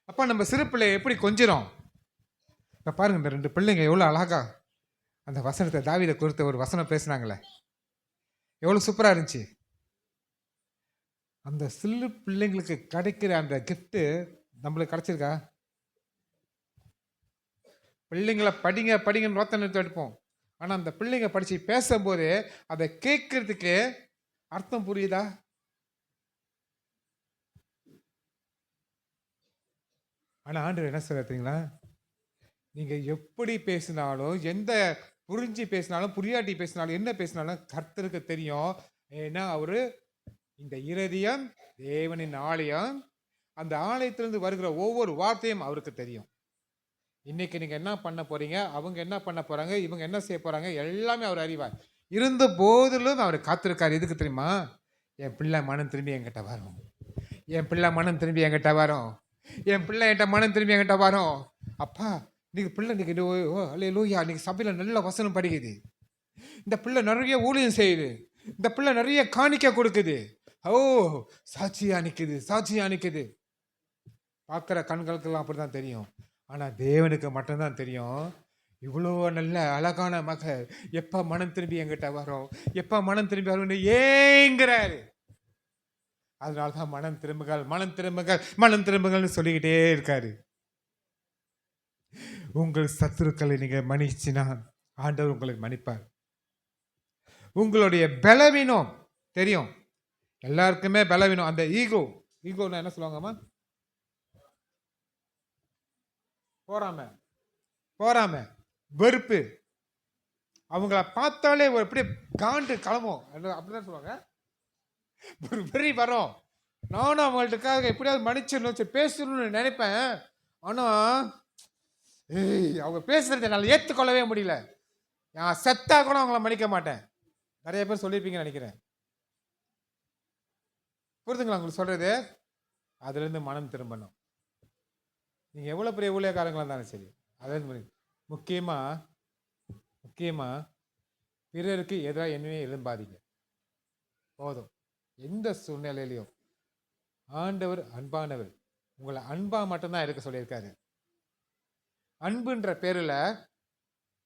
அப்போ நம்ம சிறு பிள்ளை எப்படி கொஞ்சிரும். இப்போ பாருங்க, இந்த 2 பிள்ளைங்க எவ்வளோ அழகா அந்த வசனத்தை தாவீதை குறித்த ஒரு வசனம் பேசுனாங்களே, எவ்வளோ சூப்பராக இருந்துச்சு. அந்த சிறு பிள்ளைங்களுக்கு கிடைக்கிற அந்த கிஃப்ட்டு நம்மளுக்கு கிடைச்சிருக்கா? பிள்ளைங்களை படிங்க படிங்கன்னு ரோத்தனை எடுப்போம். ஆனால் அந்த பிள்ளைங்க படித்து பேசும்போது அதை கேட்கறதுக்கு அர்த்தம் புரியுதா? ஆனால் ஆண்டவர் என்ன சொல்றீங்களா, நீங்கள் எப்படி பேசினாலும், எந்த புரிஞ்சு பேசினாலும் புரியாட்டி பேசினாலும் என்ன பேசினாலும் கர்த்தருக்கு தெரியும். ஏன்னா அவரு இந்த இருதயம் தேவனின் ஆலயம், அந்த ஆலயத்திலிருந்து வருகிற ஒவ்வொரு வார்த்தையும் அவருக்கு தெரியும். இன்னைக்கு நீங்க என்ன பண்ண போறீங்க, அவங்க என்ன பண்ண போறாங்க, இவங்க என்ன செய்ய போறாங்க, எல்லாமே அவர் அறிவார். இருந்த போதிலும் அவர் காத்திருக்காரு. எதுக்கு தெரியுமா? என் பிள்ளை மனம் திரும்பி என்கிட்ட வரும், என் பிள்ளை மனம் திரும்பி என்கிட்ட வரும், என் பிள்ளை என்கிட்ட மனம் திரும்பி என்கிட்ட வரும். அப்பா நீங்க பிள்ளை நீங்க அல்லேலூயா, நீங்க சபையில நல்ல வசனம் படிக்குது, இந்த பிள்ளை நிறைய ஊழியம் செய்யுது, இந்த பிள்ளை நிறைய காணிக்க கொடுக்குது, ஓ சாட்சியா நிக்குது, சாட்சியா நிக்குது. பார்க்குற கண்களுக்கெல்லாம் அப்படிதான் தெரியும். ஆனால் தேவனுக்கு மட்டும்தான் தெரியும், இவ்வளோ நல்ல அழகான மகள் எப்போ மனம் திரும்பி என்கிட்ட வரும், எப்போ மனம் திரும்பி வரும்னு ஏங்குறாரு. அதனால தான் மனம் திரும்புகள், மனம் திரும்புகள், மனம் திரும்புகள்னு சொல்லிக்கிட்டே இருக்காரு. உங்கள் சத்துருக்களை நீங்க மன்னிச்சினா ஆண்டவர் உங்களுக்கு மன்னிப்பார். உங்களுடைய பலவீனம் தெரியும், எல்லாருக்குமே பலவீனம். அந்த ஈகோன்னு என்ன சொல்லுவாங்கம்மா? போறாம வெறுப்பு, அவங்கள பார்த்தாலே ஒரு அப்படியே காண்டு கிளம்பும், அப்படிதான் சொல்லுவாங்க. ஒரு வெறி வரும். நானும் அவங்கள்ட்டுக்காக எப்படியாவது மன்னிச்சிடணும் பேசணும்னு நினைப்பேன். ஆனா அவங்க பேசுறதை என்னால் ஏற்றுக்கொள்ளவே முடியல. நான் செத்தா கூட அவங்கள மன்னிக்க மாட்டேன். நிறைய பேர் சொல்லியிருப்பீங்கன்னு நினைக்கிறேன். புரிதுங்களா உங்களுக்கு சொல்றது? அதுல இருந்து மனம் திரும்பணும். நீங்க எவ்வளவு பெரிய ஊழியக்காரங்களா இருந்தாலும் சரி, அதாவது முக்கியமா பிறருக்கு எதிராக என்னவே எழும்பாதீங்க. போதும். எந்த சூழ்நிலையிலையும் ஆண்டவர் அன்பானவர், உங்களை அன்பா மட்டும்தான் இருக்க சொல்லியிருக்காரு. அன்புன்ற பேருல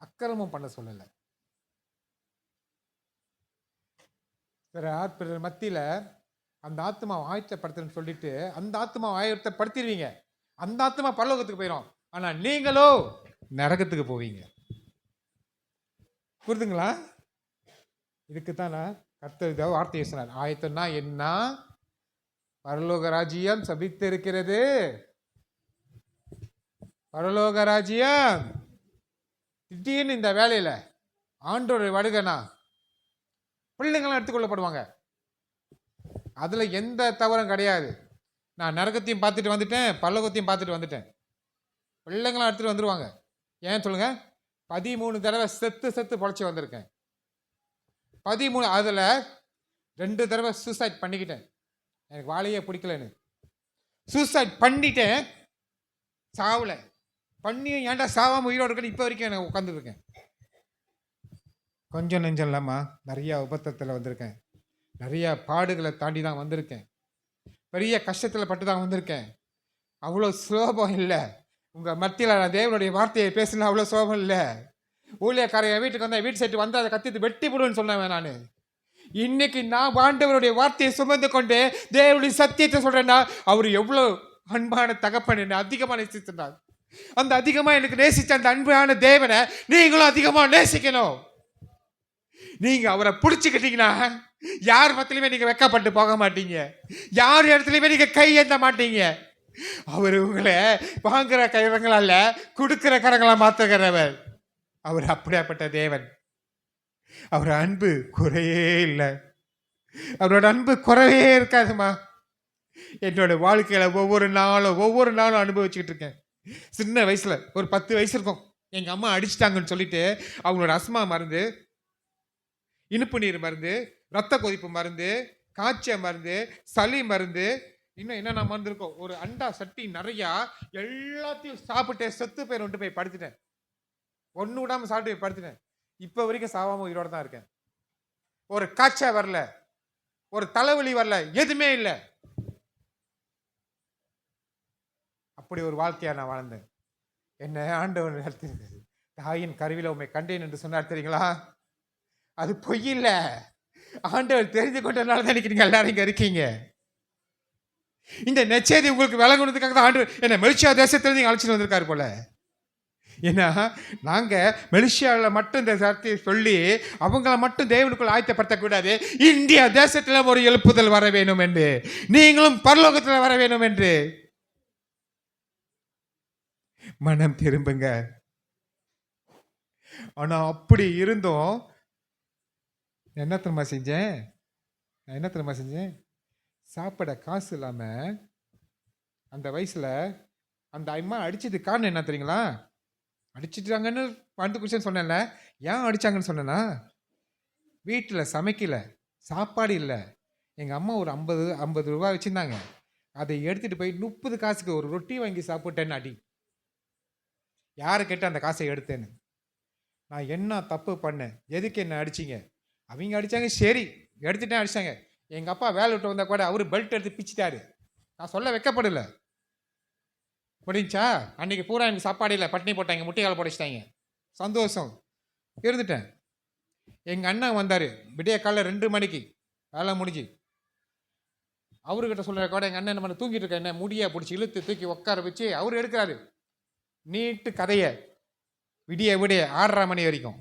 அக்கிரமம் பண்ண சொல்லல. பிறர் மத்தியில அந்த ஆத்மாவை ஆயத்தப்படுத்துன்னு சொல்லிட்டு அந்த ஆத்மாவை ஆயத்தப்படுத்திடுவீங்க, அந்த ஆத்மா பரலோகத்துக்கு போயிடும். ஆனா நீங்களோ நரகத்துக்கு போவீங்க. புரிதுங்களா? இதுக்குத்தான் நான் கர்த்தர் வார்த்தையை சொன்னார். ஆயத்தம்னா என்ன? பரலோக ராஜ்யம் சபித்து இருக்கிறது, பரலோக ராஜ்யம். திடீர்னு இந்த வேலையில ஆண்டோட வடுகனா பிள்ளைங்களாம் எடுத்துக்கொள்ளப்படுவாங்க. அதுல எந்த தவறும் கிடையாது. நான் நரகத்தையும் பார்த்துட்டு வந்துட்டேன், பரலோகத்தையும் பார்த்துட்டு வந்துட்டேன். பிள்ளைங்களாம் எடுத்துட்டு வந்துருவாங்க. ஏன் சொல்லுங்க? 13 தடவை செத்து பொழைச்சி வந்திருக்கேன். 13, அதுல 2 தடவை சூசைட் பண்ணிக்கிட்டேன். எனக்கு வாழையே பிடிக்கலன்னு சூசைட் பண்ணிட்டேன். சாவல பண்ணியும் ஏன்டா சாவாம உயிரோடு இருக்கேன்னு இப்போ வரைக்கும் எனக்கு உட்காந்துருக்கேன். கொஞ்சம் நெஞ்சம் இல்லாமா நிறைய உபத்திரத்தில் வந்திருக்கேன், நிறைய பாடுகளை தாண்டி தான் வந்திருக்கேன், பெரிய கஷ்டத்தில் பட்டு தான் வந்திருக்கேன். அவ்வளோ சுலபம் இல்லை. உங்கள் மத்தியில் நான் தேவனுடைய வார்த்தையை பேசினா அவ்வளோ சுலபம் இல்லை. ஊழியக்காரன் வீட்டுக்கு வந்தேன், வீட்டு சைட்டு வந்து அதை கத்திட்டு வெட்டி போடுவேன்னு சொன்னேன் நான். இன்னைக்கு நான் ஆண்டவருடைய வார்த்தையை சுமந்து கொண்டு தேவனுடைய சத்தியத்தை சொல்றேன்னா அவர் எவ்வளோ அன்பான தகப்பன் என்ன அதிகமாக நேசித்தார். அந்த அதிகமாக எனக்கு நேசித்த அந்த அன்பான தேவனை நீங்களும் அதிகமாக நேசிக்கணும். நீங்க அவரை பிடிச்சிக்கிட்டீங்கன்னா யார் மத்தியிலுமே நீங்க வெக்கப்பட்டு போக மாட்டீங்க, யார் இடத்துலையுமே நீங்க கை ஏந்த மாட்டீங்க. அவர் உங்களை வாங்குற கரங்களால கொடுக்கிற கரங்களா மாத்துகிறவர். அவர் அப்படியாப்பட்ட தேவன். அவர் அன்பு குறையே இல்லை, அவரோட அன்பு குறைவே இருக்காதுமா. என்னோட வாழ்க்கையில ஒவ்வொரு நாளும் அனுபவிச்சுக்கிட்டு இருக்கேன். சின்ன வயசுல ஒரு 10 வயசு இருக்கும், எங்க அம்மா அடிச்சிட்டாங்கன்னு சொல்லிட்டு அவங்களோட அஸ்மா மருந்து, இனிப்பு நீர் மருந்து, ரத்த கொதிப்பு மருந்து, காய்ச்ச மருந்து, சளி மருந்து, இன்னும் என்னென்ன மருந்து இருக்கும், ஒரு அண்டா சட்டி நிறையா எல்லாத்தையும் சாப்பிட்டு செத்து போய் படுத்துட்டேன். ஒன்று விடாம சாப்பிட்டு போய் படுத்துட்டேன். இப்போ வரைக்கும் சாவாம உயிரோட தான் இருக்கேன். ஒரு காய்ச்சல் வரல, ஒரு தலைவலி வரல, எதுவுமே இல்லை. அப்படி ஒரு வாழ்க்கையா நான் வாழ்ந்தேன். என்ன ஆண்டவன் நடத்திருந்தது. தாயின் கருவில உண்மை கண்டேன் என்று சொன்னார் தெரியுங்களா? அது பொய் இல்லை, ஆண்டவர் தெரிந்து கொண்டதுனால தான் இன்னைக்கு நீங்க எல்லாரும் இங்க இருக்கீங்க. இந்த நெச்செய்தி உங்களுக்கு விளங்குனதுக்காக தான் ஆண்டவர் என்ன மெல்சியா தேசத்திலிருந்து நீங்க அழைச்சிட்டு வந்திருக்காரு போல. ஏன்னா நாங்கள் மலேசியாவில் மட்டும் இந்த சர்ச்சையை சொல்லி அவங்கள மட்டும் தேவனுக்குள் ஆயத்தப்படுத்தக்கூடாது. இந்தியா தேசத்தில் ஒரு எழுப்புதல் வர வேணும் என்று, நீங்களும் பரலோகத்தில் வர வேணும் என்று. மனம் திரும்புங்க. ஆனா அப்படி இருந்தும் என்ன தெரியுமா செஞ்சேன், சாப்பிட காசு இல்லாம அந்த வயசுல அந்த அம்மா அடிச்சது காரணம் என்ன தெரியுங்களா? அடிச்சிட்டாங்கன்னு வந்து குடிச்சேன்னு சொன்னேன்ல. ஏன் அடிச்சாங்கன்னு சொன்னேன்னா, வீட்டில் சமைக்கல, சாப்பாடு இல்லை. எங்கள் அம்மா ஒரு 50 ரூபா வச்சுருந்தாங்க. அதை எடுத்துகிட்டு போய் 30 காசுக்கு ஒரு ரொட்டி வாங்கி சாப்பிட்டேன்னு அடி. யாரை கேட்டு அந்த காசை எடுத்தேன்னு. நான் என்ன தப்பு பண்ணேன், எதுக்கு என்ன அடிச்சிங்க? அவங்க அடித்தாங்க, சரி எடுத்துட்டேன், அடித்தாங்க. எங்கள் அப்பா வேலை விட்டு வந்தால் கூட அவர் பெல்ட் எடுத்து பிச்சுட்டாரு. நான் சொல்ல வைக்கப்படலை. முடிஞ்சா அன்றைக்கி பூரா எனக்கு சாப்பாடு இல்லை, பட்டினி போட்டாங்க, முட்டையால் போடைச்சிட்டாங்க. சந்தோஷம் இருந்துட்டேன். எங்கள் அண்ணன் வந்தார் விடிய காலைல 2 மணிக்கு, வேலை முடிஞ்சு. அவர்கிட்ட சொல்கிற கூட எங்கள் அண்ணன் என்ன பண்ண, தூங்கிட்டு இருக்க, என்ன முடியை பிடிச்சி இழுத்து தூக்கி உட்கார வச்சு அவர் எடுக்கிறாரு நீட்டு கதையை. விடிய 6:30 மணி வரைக்கும்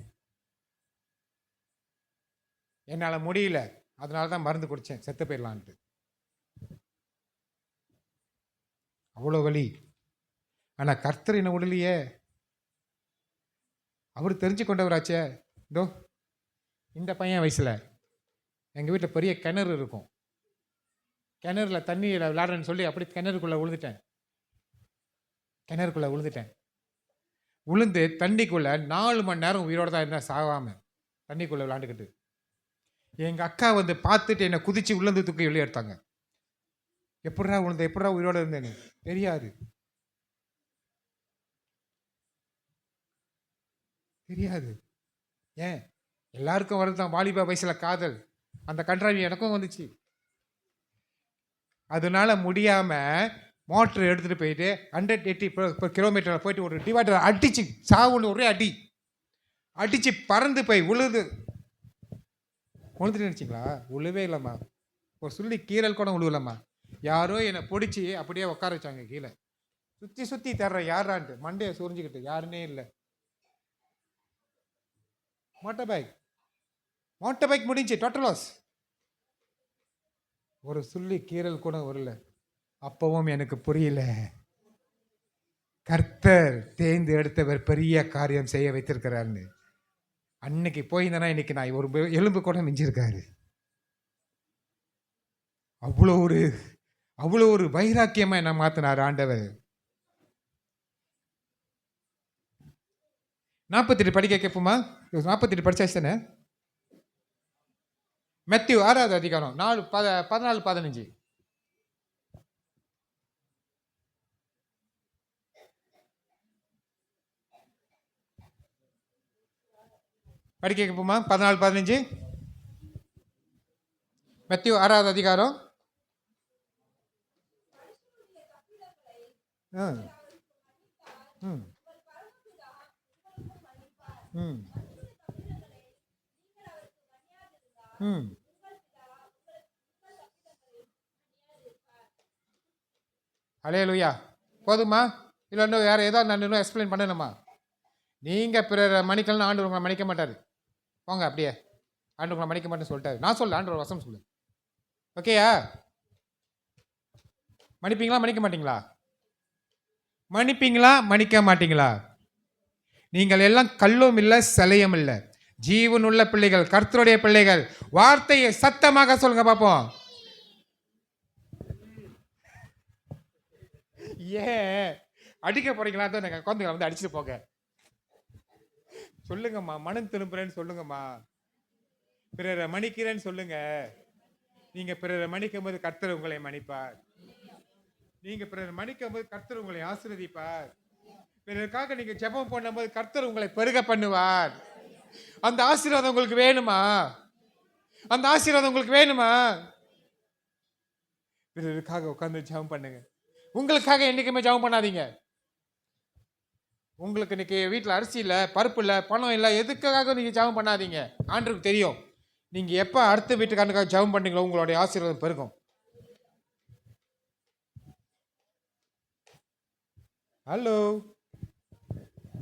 என்னால் முடியல. அதனால தான் மருந்து குடித்தேன், செத்து போயிடலான்ட்டு. அவ்வளோ வலி. ஆனால் கர்த்தர் என்ன விடலையே. அவர் தெரிஞ்சு கொண்டவராச்சே. இதோ இந்த பையன் வயசில் எங்கள் வீட்டில் பெரிய கிணறு இருக்கும். கிணறுல தண்ணியில் விளையாடுறேன்னு சொல்லி அப்படி கிணறுக்குள்ளே விழுந்துட்டேன். விழுந்து தண்ணிக்குள்ளே 4 மணி நேரம் உயிரோடு தான் இருந்தேன், சாகாமல் தண்ணிக்குள்ளே விளையாண்டுக்கிட்டு. எங்கள் அக்கா வந்து பார்த்துட்டு என்னை குதித்து உள்ளந்து தூக்கி வெளியே எடுத்தாங்க. எப்படா விழுந்த, எப்படா உயிரோடு இருந்தேன்னு தெரியாது. ஏன் எல்லாருக்கும் வருதுதான் வாலிபா வயசில் காதல். அந்த கன்றாவி எனக்கும் வந்துச்சு. அதனால முடியாமல் மோட்டர் எடுத்துகிட்டு போயிட்டு 180 கிலோமீட்டர் போயிட்டு ஒரு டிவைடர் அடிச்சு சாவுன்னு ஒரே அடிச்சு பறந்து போய் உழுதுட்டு நினச்சிங்களா? உழுவே இல்லைம்மா. ஒரு சொல்லி கீரல் கூட உழுவலம்மா. யாரோ என்னை பிடிச்சி அப்படியே உட்கார வச்சாங்க கீழே. சுற்றி தர்ற யாரான்ட்டு மண்டையை சுரிஞ்சுக்கிட்டு, யாருன்னே இல்லை. மோட்டர் பைக் முடிஞ்சு டோட்டல் லாஸ். ஒரு சொல்லி கீரல் கூட வரல. அப்பவும் எனக்கு புரியல, கர்த்தர் தேர்ந்து எடுத்தவர் பெரிய காரியம் செய்ய வைத்திருக்கிறார்னு. அன்னைக்கு போயிருந்தேன்னா இன்னைக்கு நான் ஒரு எலும்பு கூட மிஞ்சிருக்காரு. அவ்வளோ ஒரு வைராக்கியமா என்ன மாத்தினார் ஆண்டவர். 48 படிக்க கேட்போமா? 48 படிச்சாச்சு தானே? மத்தேயு 6வது அதிகாரம் 14-15 படிக்க கேட்போமா? 14-15 மத்தேயு 6வது அதிகாரம். அல்லேலூயா. போதுமா? இல்லை இன்னும் வேறு ஏதாவது நான் இன்னும் எக்ஸ்பிளைன் பண்ணணுமா? நீங்கள் பிறர் மன்னிக்கலன்னு ஆண்டவர் உங்களை மன்னிக்க மாட்டார். போங்க அப்படியே, ஆண்டவர் உங்களை மன்னிக்க மாட்டேன்னு சொல்லிட்டாரு. நான் சொல்ல, ஆண்டவர் வசம் சொல்லு. ஓகேயா? மன்னிப்பீங்களா மன்னிக்க மாட்டீங்களா? மன்னிப்பீங்களா மன்னிக்க மாட்டீங்களா? நீங்கள் எல்லாம் கல்லும் இல்லை சிலையும் இல்லை, ஜீவனுள்ள பிள்ளைகள், கர்த்தருடைய பிள்ளைகள். வார்த்தையை சத்தமாக சொல்லுங்க பார்ப்போம். ஏன் அடிக்க போறீங்களா? தான் குழந்தைங்களை வந்து அடிச்சுட்டு போங்க. சொல்லுங்கம்மா, மனம் திரும்புறேன்னு சொல்லுங்கம்மா. பிறரை மன்னிக்கிறேன்னு சொல்லுங்க. நீங்க பிறரை மன்னிக்கும் போது கர்த்தர் உங்களை மன்னிப்பார். நீங்க பிறரை மன்னிக்கும் போது கர்த்தர் உங்களை ஆசீர்வதிப்பார். பிறருக்காக நீங்க ஜெபம் பண்ணும்போது கர்த்தர் உங்களை பெருக பண்ணுவார். அந்த ஆசீர்வாதம் உங்களுக்கு வேணுமா? அந்த ஆசீர்வாதம் உங்களுக்கு வேணுமா? பிறருக்காக உட்கார்ந்து ஜெபம் பண்ணுங்க. உங்களுக்காக என்னைக்குமே ஜெபம் பண்ணாதீங்க. உங்களுக்கு இன்னைக்கு வீட்டில் அரிசி இல்லை, பருப்பு இல்லை, பணம் இல்லை, எதுக்காக நீங்க ஜெபம் பண்ணாதீங்க. ஆண்டவருக்கு தெரியும். நீங்க எப்ப அடுத்த வீட்டுக்காரனுக்காக ஜெபம் பண்ணீங்களோ உங்களுடைய ஆசீர்வாதம் பெருகும். ஹலோ,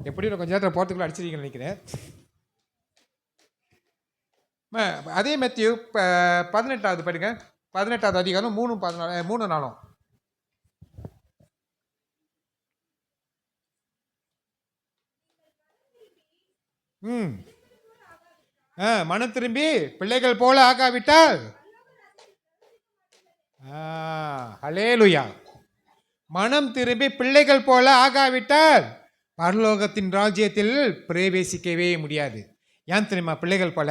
எப்படியும் நான் கொஞ்ச நேரத்தில் போகிறதுக்குள்ள அடிச்சிருக்கீங்கன்னு நினைக்கிறேன். அதே மேத்யூ 18வது படிங்க. 18வது அதிகாரம் 3 4. மனம் திரும்பி பிள்ளைகள் போல ஆகாவிட்டால், ஹல்லேலூயா, மனம் திரும்பி பிள்ளைகள் போல ஆகாவிட்டால் பரலோகத்தின் ராஜ்யத்தில் பிரவேசிக்கவே முடியாது. ஏன் தெரியுமா? பிள்ளைகள் போல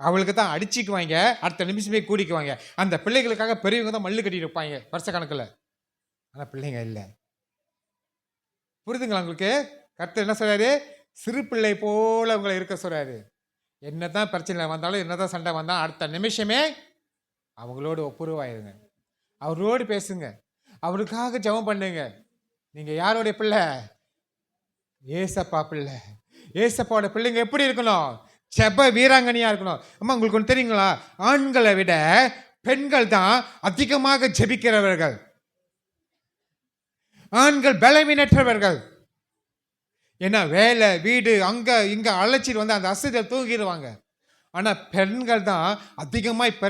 அவளுக்கு தான் அடிச்சுக்குவாங்க, அடுத்த நிமிஷமே கூடிக்குவாங்க. அந்த பிள்ளைகளுக்காக பெரியவங்க தான் மல்லு கட்டிட்டு இருப்பாங்க வருஷ கணக்கில். ஆனால் பிள்ளைங்க இல்லை. புரிதுங்களா உங்களுக்கு? கர்த்தர் என்ன சொல்றாரு? சிறு பிள்ளை போல உங்களை இருக்க சொல்றாரு. என்னதான் பிரச்சனை வந்தாலும், என்னதான் சண்டை வந்தாலும் அடுத்த நிமிஷமே அவங்களோட ஒப்புரவாயிருங்க, அவரோடு பேசுங்க, அவருக்காக ஜெபம் பண்ணுங்க. நீங்க யாரோடைய பிள்ளை? ஏசப்பா பிள்ளை. ஏசப்பாவோட பிள்ளைங்க எப்படி இருக்கணும்? ஜெப வீராங்கனியா இருக்கணும். அம்மா, உங்களுக்கு ஒன்று தெரியுங்களா? ஆண்களை விட பெண்கள் தான் அதிகமாக ஜெபிக்கிறவர்கள். ஆண்கள் பலவீனற்றவர்கள். ஏன்னா வேலை, வீடு, அங்க இங்க அழைச்சிட்டு வந்து அந்த அசதியில் தூங்கிடுவாங்க. ஆனா பெண்கள் தான் அதிகமாய்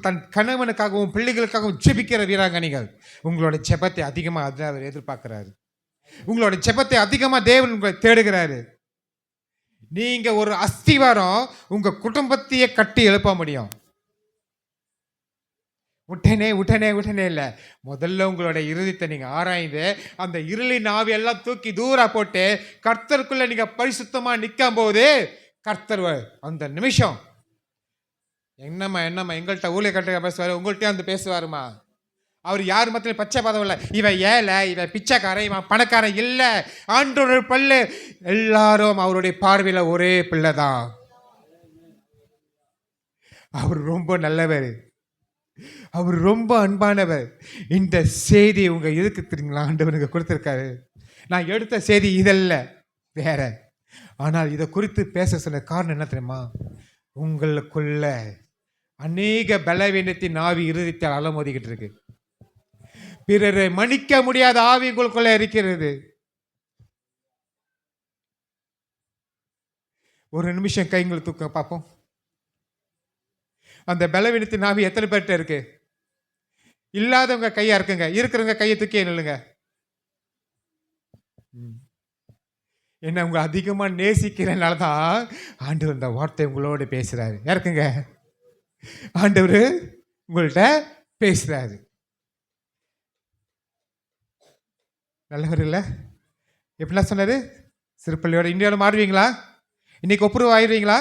தன் கணவனுக்காகவும் பிள்ளைகளுக்காகவும் ஜெபிக்கிற வீராங்கனிகள். உங்களோட ஜெபத்தை அதிகமாக அதில் அவர் எதிர்பார்க்கிறாரு. உங்களோட ஜெபத்தை அதிகமா தேவன் உங்களை தேடுகிறாரு. நீங்க ஒரு அஸ்திவாரம் உங்க குடும்பத்தையே கட்டி எழுப்ப முடியும். உடனே இல்லை. முதல்ல உங்களோட இருதயத்தை நீங்க ஆராய்ந்து அந்த இருளின் ஆவியெல்லாம் தூக்கி தூரா போட்டு கர்த்தருக்குள்ள நீங்க பரிசுத்தமா நிற்கும் போது கர்த்தர் அந்த நிமிஷம் என்னம்மா எங்கள்கிட்ட ஊழியக்காரங்க பேசுவாரு, உங்கள்கிட்ட வந்து பேசுவாருமா. அவர் யார் மத்தியிலும் பச்சை பதம் இல்லை. இவன் ஏழை, இவன் பிச்சைக்காரன், இவன் பணக்காரன் இல்லை. ஆண்டோட பல்லு எல்லாரும் அவருடைய பார்வையில ஒரே பிள்ளை தான். அவர் ரொம்ப நல்லவர், அவர் ரொம்ப அன்பானவர். இந்த செய்தி உங்க எதுக்கு தெரியுங்களா ஆண்டவனுக்கு கொடுத்திருக்காரு? நான் எடுத்த செய்தி இதல்ல, வேற. ஆனால் இதை குறித்து பேச சொன்ன காரணம் என்ன தெரியுமா? உங்களுக்குள்ள அநேக பலவீனத்தின் ஆவி இருதயத்தால் அலமோதிக்கிட்டு இருக்கு. பிறரை மன்னிக்க முடியாத ஆவி உங்களுக்குள்ள இருக்கிறது. ஒரு நிமிஷம் கைங்களை தூக்க பார்ப்போம். அந்த பலவீனத்தின் ஆவி எத்தனை பேர்கிட்ட இருக்கு? இல்லாதவங்க கையா இருக்குங்க, இருக்கிறவங்க கையை தூக்கி நில்லுங்க. என்ன உங்க அதிகமா நேசிக்கிறனால தான் ஆண்டவர் இந்த வார்த்தை உங்களோட பேசுறாரு. யாருக்குங்க? ஆண்டவர் உங்கள்கிட்ட பேசுறாரு. நல்லவர் இல்லை? எப்படிலாம் சொன்னாரு? சிறுப்பள்ளியோட இந்தியாவில் மாறுவீங்களா? இன்னைக்கு ஒப்புரவு ஆயிடுவீங்களா?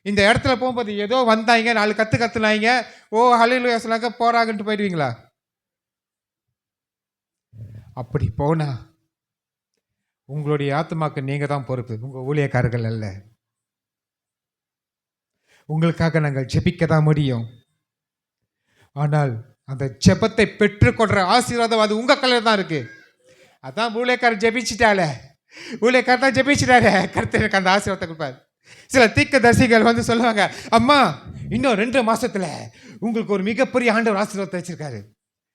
இந்த இடத்துல போகும்போது ஏதோ வந்தாங்க, 4 கத்துனாங்க, ஓ ஹல்லேலூயா சொன்னாங்க, போறாங்கன்ட்டு போயிடுவீங்களா? அப்படி போனா உங்களுடைய ஆத்மாக்கு நீங்க தான் பொறுப்பு, உங்க ஊழியக்காரர்கள் அல்ல. உங்களுக்காக நாங்கள் ஜெபிக்க தான் முடியும். ஆனால் அந்த ஜெபத்தை பெற்றுக்கொள்ற ஆசீர்வாதம் அது உங்க கையில் தான் இருக்கு. அதான் ஊழியக்காரர் ஜெபிச்சிட்டாலே, ஊழியக்காரர் தான் ஜெபிச்சிட்டாரு, கர்த்தருக்கு அந்த ஆசீர்வாதத்தை கொடுப்பாரு. சில தீர்க்கதரிசிகள் வந்து சொல்லுவாங்க, அம்மா இன்னும் 2 மாசத்துல உங்களுக்கு ஒரு மிகப்பெரிய ஆண்டவர் ஆசீர்வாதத்தை வச்சிருக்காரு.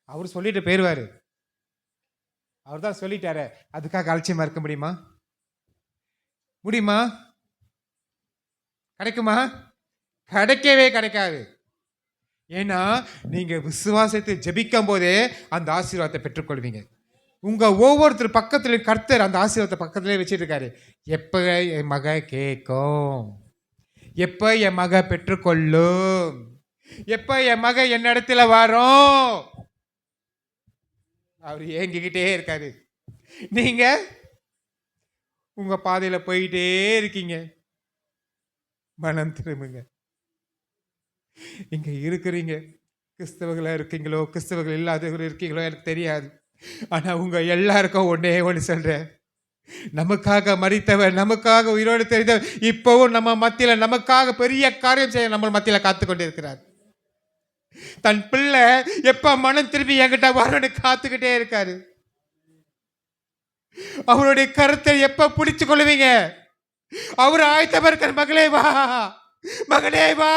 அவர் சொல்லிட்டு போயிடுவாரு. அவர் தான் சொல்லிட்டாரு. அதுக்காக அலட்சியமா இருக்க முடியுமா? கிடைக்குமா? கிடைக்கவே கிடைக்காது. ஏன்னா நீங்க விசுவாசத்தை ஜெபிக்கும் போதே அந்த ஆசீர்வாதத்தை பெற்றுக்கொள்வீங்க. உங்க ஒவ்வொருத்தர் பக்கத்துல கர்த்தர் அந்த ஆசீர்வாதத்தை பக்கத்திலே வச்சிட்டு இருக்காரு. எப்ப என் மக கேட்கும், எப்ப என் மக பெற்றுக்கொள்ளும், எப்ப என் மக என்னிடத்துல வரும், அவர் ஏங்கிக்கிட்டே இருக்காரு. நீங்க உங்க பாதையில போயிட்டே இருக்கீங்க. மனம் திரும்புங்க. இங்க இருக்கிறீங்க, கிறிஸ்தவர்களா இருக்கீங்களோ கிறிஸ்தவர்கள் இல்லாதவர்கள் இருக்கீங்களோ எனக்கு தெரியாது. ஆனா உங்க எல்லாருக்கும் ஒன்று சொல்றேன், நமக்காக மரித்தவர், நமக்காக உயிரோடு தெரிந்தவர் இப்பவும் நம்ம மத்தியில நமக்காக பெரிய காரியம் செய்ய நம்ம மத்தியில காத்து கொண்டு இருக்கிறார். தன் பிள்ளை எப்ப மனம் திரும்பி என்கிட்ட வரன்னு காத்துக்கிட்டே இருக்காரு. அவருடைய கருத்தை எப்ப பிடிச்சு கொள்ளுவீங்க? அவர் ஆயத்தமா இருக்கார். மகளே வா, மகனே வா,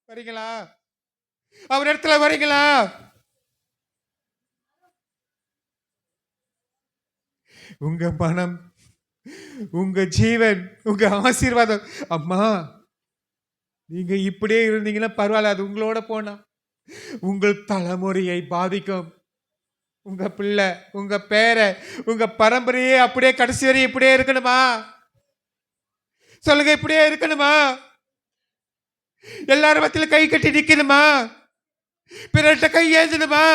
வரீங்களா? அவர் இடத்துல வரீங்களா? உங்க மனம், உங்க ஜீவன், உங்க ஆசீர்வாதம். அம்மா, நீங்க இப்படியே இருந்தீங்கன்னா பரவாயில்ல, அது உங்களோட போனா உங்கள் தலைமுறையை பாதிக்கும். உங்க பிள்ளை, உங்க பேரை, உங்க பரம்பரையே அப்படியே கடைசி வரை இப்படியே இருக்கணுமா? சொல்லுங்க, இப்படியே இருக்கணுமா? எல்லாரும் மத்தியில கை கட்டி நிக்கணுமா? பிறர்கிட்ட கை ஏந்தணுமா?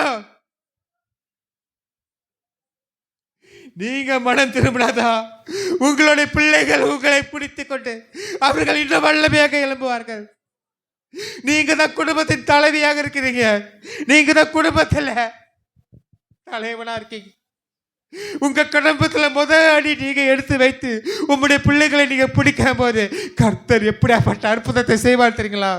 நீங்க மனம் திரும்பினாதா உங்களுடைய பிள்ளைகள் உங்களை பிடித்துக் கொண்டு அவர்கள் இன்னும் வல்லமையாக எழும்புவார்கள். நீங்க தான் குடும்பத்தின் தலைவியாக இருக்கிறீங்க. நீங்க தான் குடும்பத்தில் தலைவனா இருக்கீங்க. உங்க குடும்பத்துல முதல் அடி நீங்க எடுத்து வைத்து உங்களுடைய பிள்ளைகளை நீங்க பிடிக்கும் போது கர்த்தர் எப்படியாப்பட்ட அற்புதத்தை செய்வார் தெரியுங்களா?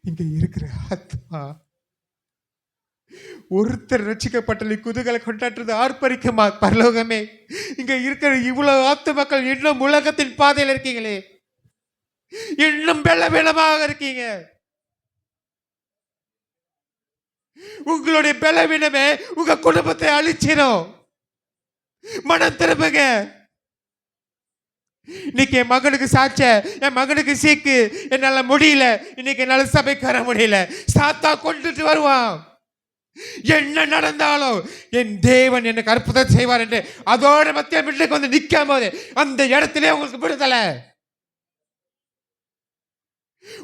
இங்க இருக்கிற ஆத்மா ஒருத்தர் ரட்சிக்கப்பட்டதை குதூகலை கொண்டாடுறது ஆர்ப்பரிக்குமா பரலோகமே? இங்க இருக்கிற இவ்வளவு ஆத்துமக்கள் இன்னும் உலகத்தின் பாதையில் இருக்கீங்களே, இன்னும் பலவீனமாக இருக்கீங்க. உங்களுடைய பலவீனமே உங்க குடும்பத்தை அழிச்சிடும். மனம் திரும்புங்க. இன்னைக்கு என் மகனுக்கு சாட்ச, என் மகனுக்கு சீக்கு, என்னால முடியல, இன்னைக்கு என்னால சபைக்கு வர முடியல, சாத்தா கொண்டுட்டு வருவான். என்ன நடந்தாலும் என் தேவன் எனக்கு அற்புதம் செய்வார் என்று அதோட மத்திய வீட்டுக்கு வந்து நிற்கும் போது அந்த இடத்திலே உங்களுக்கு விடுதலை.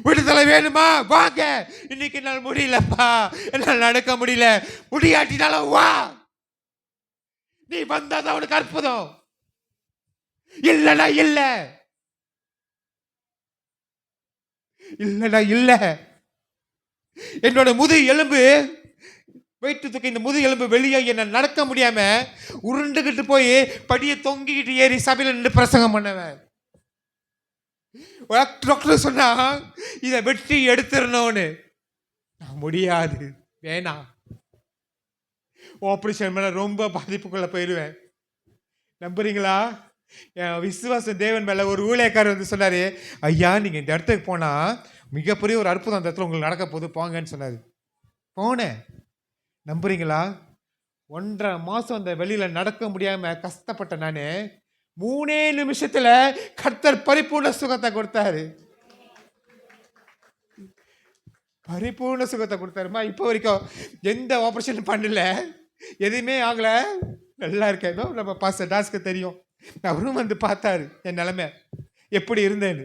விடுதலை வேணுமா? வாங்க. இன்னைக்கு என்னால் முடியலப்பா, என்னால் நடக்க முடியல, முடியாட்டினாலும் வா. நீ வந்தாதான் அவனுக்கு அற்புதம். இல்லடா இல்ல, இல்லடா இல்ல. என்னோட முது எலும்பு வெயிட்டு தூக்கி இந்த முது எலும்பு வெளியே என்ன நடக்க முடியாம உருண்டுகிட்டு போய் படியை தொங்கிக்கிட்டு ஏறி சபையில நின்று பிரசங்கம் பண்ணவன். டாக்டர் சொன்னா இதை வெட்டி எடுத்துடணும்னு. நான் முடியாது, வேணாம், ஆபரேஷன் மேல ரொம்ப பாதிப்புக்குள்ள போயிடுவேன். நம்புறீங்களா? என் விசுவாச தேவன் மேல ஒரு ஊழியக்காரர் வந்து சொன்னாரு, ஐயா நீங்க இந்த இடத்துக்கு போனா மிகப்பெரிய ஒரு அற்புதம் அந்த இடத்துல உங்களுக்கு நடக்க போகுது, போங்கன்னு சொன்னாரு. போனேன். நம்புறீங்களா? 1.5 மாசம் அந்த வெளியில நடக்க முடியாம கஷ்டப்பட்ட நானு 3 நிமிஷத்துல கர்த்தர் பரிபூர்ண சுகத்தை கொடுத்தாரு. பரிபூர்ண சுகத்தை கொடுத்தாருமா. இப்போ வரைக்கும் எந்த ஆபரேஷன் பண்ணல, எதுவுமே ஆகல, நல்லா இருக்கேன். நம்ம பாஸ்டர் டாஸ்க்கு தெரியும், அவரும் வந்து பார்த்தாரு என் நிலைமை எப்படி இருந்தேன்னு.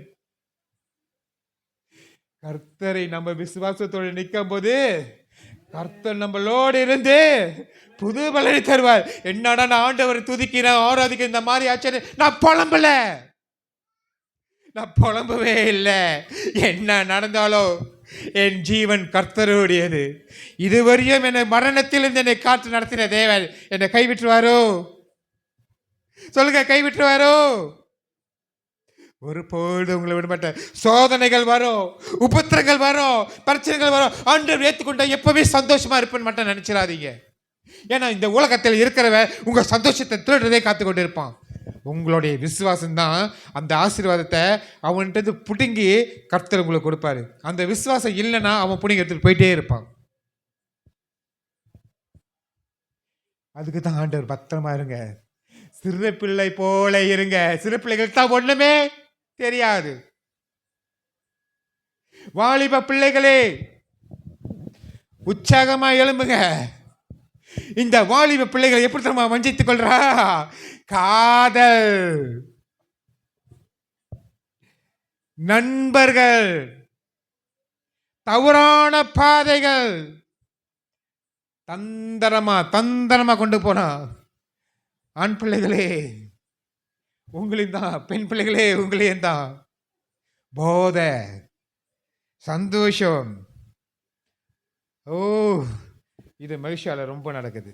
கர்த்தரை நம்ம விசுவாசத்தோடு நிற்கும் போது கர்த்தர் நம்மளோடு இருந்து புது பலனை தருவார். என்னடா நான் ஆண்டவரை துதிக்கிறேன், ஆராதிக்கிறேன், இந்த மாதிரி ஆச்சு, நான் புலம்பல, நான் புலம்பவே இல்லை. என்ன நடந்தாலும் என் ஜீவன் கர்த்தருடையது. இதுவரையும் என்னை மரணத்திலிருந்து என்னை காத்து நடத்தின தேவன் என்னை கைவிட்டுருவாரோ? சொல்லுங்க, கைவிட்டுருவாரோ? ஒரு பொழுது உங்களை விட மாட்டேன். சோதனைகள் வரும், உபத்திரங்கள் வரும், பிரச்சனைகள் வரும், ஆண்டவர் ஏற்றுக்கொண்ட எப்பவுமே சந்தோஷமா இருப்பேன்னு மட்டும் நினைச்சிடாதீங்க. ஏன்னா இந்த உலகத்தில் இருக்கிறவன் உங்க சந்தோஷத்தை திருடுறதே காத்து கொண்டு இருப்பான். உங்களுடைய விசுவாசம் தான் அந்த ஆசீர்வாதத்தை அவன்கிட்ட புடுங்கி கர்த்தர் உங்களுக்கு கொடுப்பாரு. அந்த விசுவாசம் இல்லைன்னா அவன் புடுங்கி எடுத்துட்டு போயிட்டே இருப்பான். அதுக்கு தான் ஆண்டவர் பத்திரமா இருங்க, சிறு பிள்ளை போல இருங்க. சிறு பிள்ளைகளுக்கு தான் ஒண்ணுமே தெரியாது. வாலிப பிள்ளைகளே உற்சாகமா எழும்புங்க. இந்த வாலிப பிள்ளைகளை எப்படி தெரியுமா வஞ்சித்துக் கொள்றா? காதல், நண்பர்கள், தவறான பாதைகள், தந்திரமா கொண்டு போனா. ஆண் பிள்ளைகளே உங்களையும் தான், பெண் பிள்ளைகளே உங்களையும் தான். போதை, சந்தோஷம், ஓ இது மலேசியால ரொம்ப நடக்குது.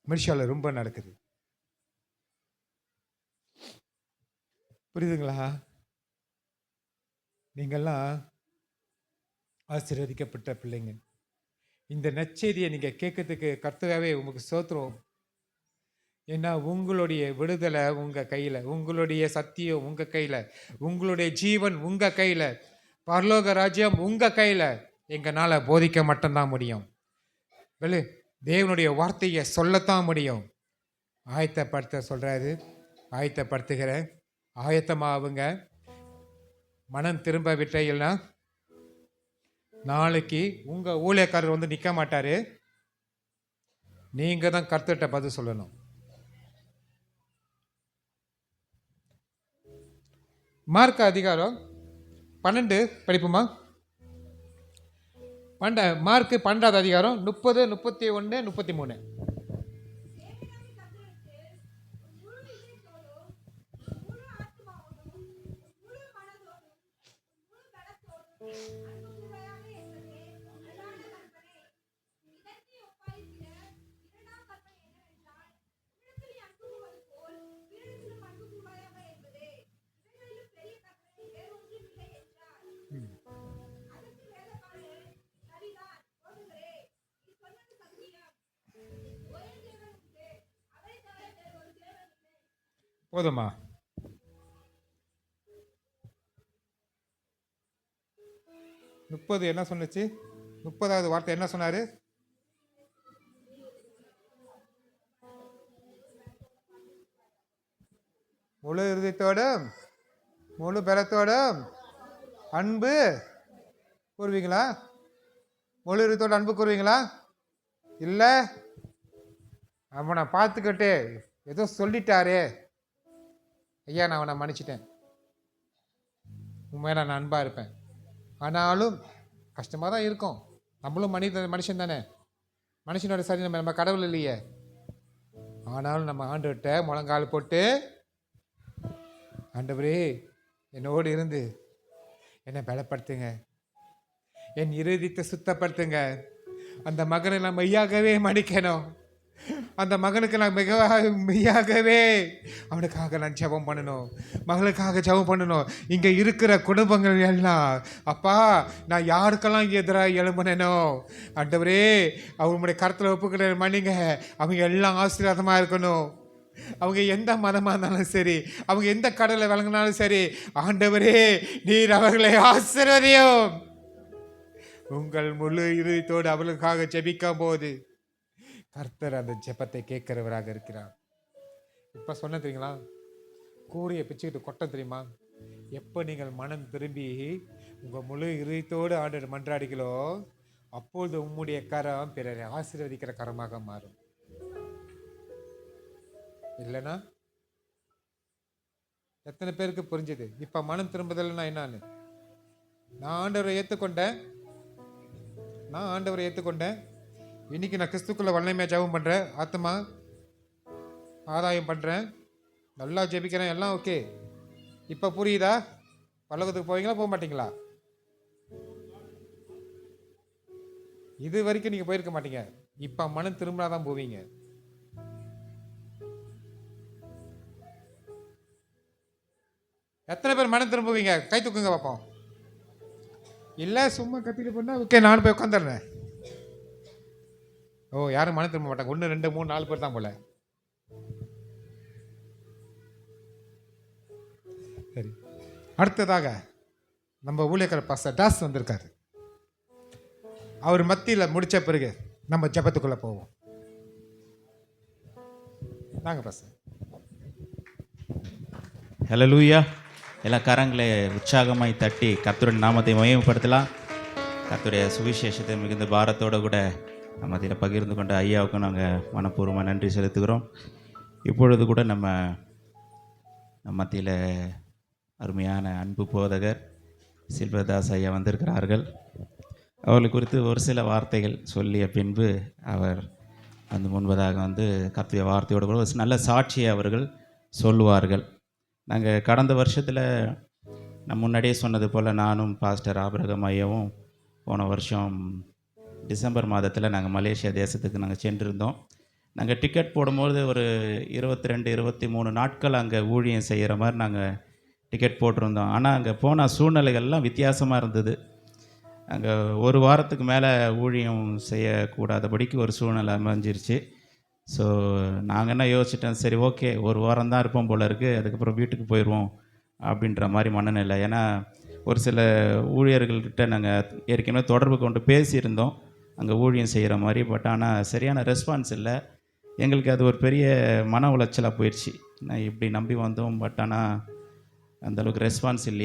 மலேசியால ரொம்ப நடக்குது. புரியுதுங்களா? நீங்கள்லாம் ஆசீர்வதிக்கப்பட்ட பிள்ளைங்க. இந்த நற்செய்தியை நீங்க கேட்கறதுக்கு கர்த்தராவே உங்களுக்கு ஸ்தோத்திரம். ஏன்னா உங்களுடைய விடுதலை உங்க கையில, உங்களுடைய சத்தியம் உங்க கையில, உங்களுடைய ஜீவன் உங்க கையில, பரலோக ராஜ்யம் உங்க கையில. எங்களால் போதிக்க மட்டும்தான் முடியும். வெளி தேவனுடைய வார்த்தையை சொல்லத்தான் முடியும். ஆயத்தப்படுத்த சொல்கிறாரு. ஆயத்தப்படுத்துகிற ஆயத்தமாகுங்க. மனம் திரும்ப விட்டையில்னா நாளைக்கு உங்கள் ஊழியக்காரர் வந்து நிற்க மாட்டார். நீங்கள் தான் கர்த்தர்கிட்ட பதில் சொல்லணும். மார்க் அதிகாரம் 12 படிப்புமா? மார்க் 12வது அதிகாரம் 30, 31, 33. போதுமா? முப்பது என்ன சொன்னுச்சு? 30வது வார்த்தை என்ன சொன்னாரு? முழு இருதயத்தோடும் முழு பலத்தோடும் அன்பு கூறுவீங்களா? முழு இருதயத்தோடு அன்பு கூறுவீங்களா? இல்லை, அவனை பார்த்துக்கிட்டு ஏதோ சொல்லிட்டாரே, ஐயா நான் அவனை மன்னிச்சிட்டேன், உண்மையாக நான் அன்பாக இருப்பேன். ஆனாலும் கஷ்டமாக தான் இருக்கும். நம்மளும் மனுஷன் தானே. மனுஷனோட சரி நம்ம கடவுள் இல்லையே. ஆனாலும் நம்ம ஆண்டுகிட்ட முழங்கால் போட்டு, ஆண்டவரே என்னோடு இருந்து என்னை பலப்படுத்துங்க, என் இருதயத்தை சுத்தப்படுத்துங்க, அந்த மகனை நான் மெய்யாகவே மன்னிக்கணும், அந்த மகனுக்கு நான் மெய்யாகவே அவனுக்காக நான் ஜெபம் பண்ணணும், மகளுக்காக ஜெபம் பண்ணணும். இங்கே இருக்கிற குடும்பங்கள் எல்லாம் அப்பா நான் யாருக்கெல்லாம் எதிராக எழும்பனோ ஆண்டவரே அவங்களுடைய கருத்தில் ஒப்புக்கிற மன்னிங்க. அவங்க எல்லாம் ஆசீர்வாதமாக இருக்கணும். அவங்க எந்த மதமாக இருந்தாலும் சரி, அவங்க எந்த கடலை வழங்கினாலும் சரி, ஆண்டவரே நீர் அவர்களை ஆசீர்வதியும். உங்கள் முழு இருதயத்தோடு அவர்களுக்காக ஜெபிக்கும் போது கர்த்தர் அந்த ஜெபத்தை கேட்கிறவராக இருக்கிறார். இப்போ சொன்ன தெரியுங்களா, கூறிய பிச்சுக்கிட்டு கொட்ட தெரியுமா? எப்போ நீங்கள் மனம் திரும்பி உங்கள் முழு இருதயத்தோடு ஆண்டவர் மன்றாடிகளோ அப்பொழுது உம்முடைய கரம் பிறரை ஆசீர்வதிக்கிற கரமாக மாறும். இல்லைன்னா எத்தனை பேருக்கு புரிஞ்சுது இப்போ மனம் திரும்புதல்னா என்னான்னு? நான் ஆண்டவரை ஏற்றுக்கொண்டேன். இன்னைக்கு நான் கிறிஸ்துக்குள்ள வல்லமையாக ஜெபம் பண்ணுறேன், ஆத்மா ஆதாயம் பண்ணுறேன், நல்லா ஜெபிக்கிறேன், எல்லாம் ஓகே. இப்போ புரியுதா? பல்லவத்துக்கு போவீங்களா போக மாட்டீங்களா? இது வரைக்கும் நீங்கள் போயிருக்க மாட்டீங்க. இப்போ மனம் திரும்பினாதான் போவீங்க. எத்தனை பேர் மனம் திரும்புவீங்க? கை தூக்குங்க பார்ப்போம். இல்லை சும்மா கத்திட்டு போனால் ஓகே நானும் போய் உட்காந்துடுறேன். ஓ யாரும் மனம் திரும்ப மாட்டாங்க. 1 2 3 4 பேர் தான் போல. சரி, அடுத்ததாக நம்ம ஊழியக்காரர் பாஸ்டர் தாஸ் வந்திருக்காரு. அவர் மத்தியில் முடிச்ச பிறகு நம்ம ஜெபத்துக்குள்ள போவோம். நாங்கள் பாஸ்டர். ஹல்லேலூயா. எல்லா கரங்களை உற்சாகமாய் தட்டி கர்த்தருடைய நாமத்தை மகிமைப்படுத்தலாம். கர்த்தருடைய சுவிசேஷத்தை மிகுந்த பாரத்தோடு கூட நம்ம அதில் பகிர்ந்து கொண்ட ஐயாவுக்கும் நாங்கள் மனப்பூர்வமாக நன்றி செலுத்துகிறோம். இப்பொழுது கூட நம்ம மத்தியில் அருமையான அன்பு போதகர் சில்வதாஸ் ஐயா வந்திருக்கிறார்கள். அவர்கள் குறித்து ஒரு சில வார்த்தைகள் சொல்லிய பின்பு அவர் முன்பதாக கர்த்தருடைய வார்த்தையோடு கூட ஒரு நல்ல சாட்சியை அவர்கள் சொல்லுவார்கள். நாங்கள் கடந்த வருஷத்தில் நான் முன்னாடியே சொன்னது போல் நானும் பாஸ்டர் ஆபிரகாம் ஐயாவும் போன வருஷம் டிசம்பர் மாதத்தில் நாங்கள் மலேசியா தேசத்துக்கு நாங்கள் சென்றிருந்தோம். நாங்கள் டிக்கெட் போடும்போது ஒரு 22 23 நாட்கள் அங்கே ஊழியம் செய்கிற மாதிரி நாங்கள் டிக்கெட் போட்டிருந்தோம். ஆனால் அங்கே போன சூழ்நிலைகள்லாம் வித்தியாசமாக இருந்தது. அங்கே ஒரு வாரத்துக்கு மேலே ஊழியம் செய்யக்கூடாதபடிக்கு ஒரு சூழ்நிலை அமைஞ்சிருச்சு. ஸோ நாங்கள் என்ன யோசிச்சிட்டோம், சரி ஓகே ஒரு வாரம் தான் இருப்போம் போல இருக்குது, அதுக்கப்புறம் வீட்டுக்கு போயிடுவோம் அப்படின்ற மாதிரி மனநிலை. ஏன்னா ஒரு சில ஊழியர்கள்கிட்ட நாங்கள் ஏற்கனவே தொடர்பு கொண்டு பேசியிருந்தோம் அங்கே ஊழியம் செய்கிற மாதிரி. பட் ஆனால் சரியான ரெஸ்பான்ஸ் இல்லை. எங்களுக்கு அது ஒரு பெரிய மன உளைச்சலாக போயிடுச்சு. நான் இப்படி நம்பி வந்தோம், பட் ஆனால் அந்தளவுக்கு ரெஸ்பான்ஸ் இல்லையே.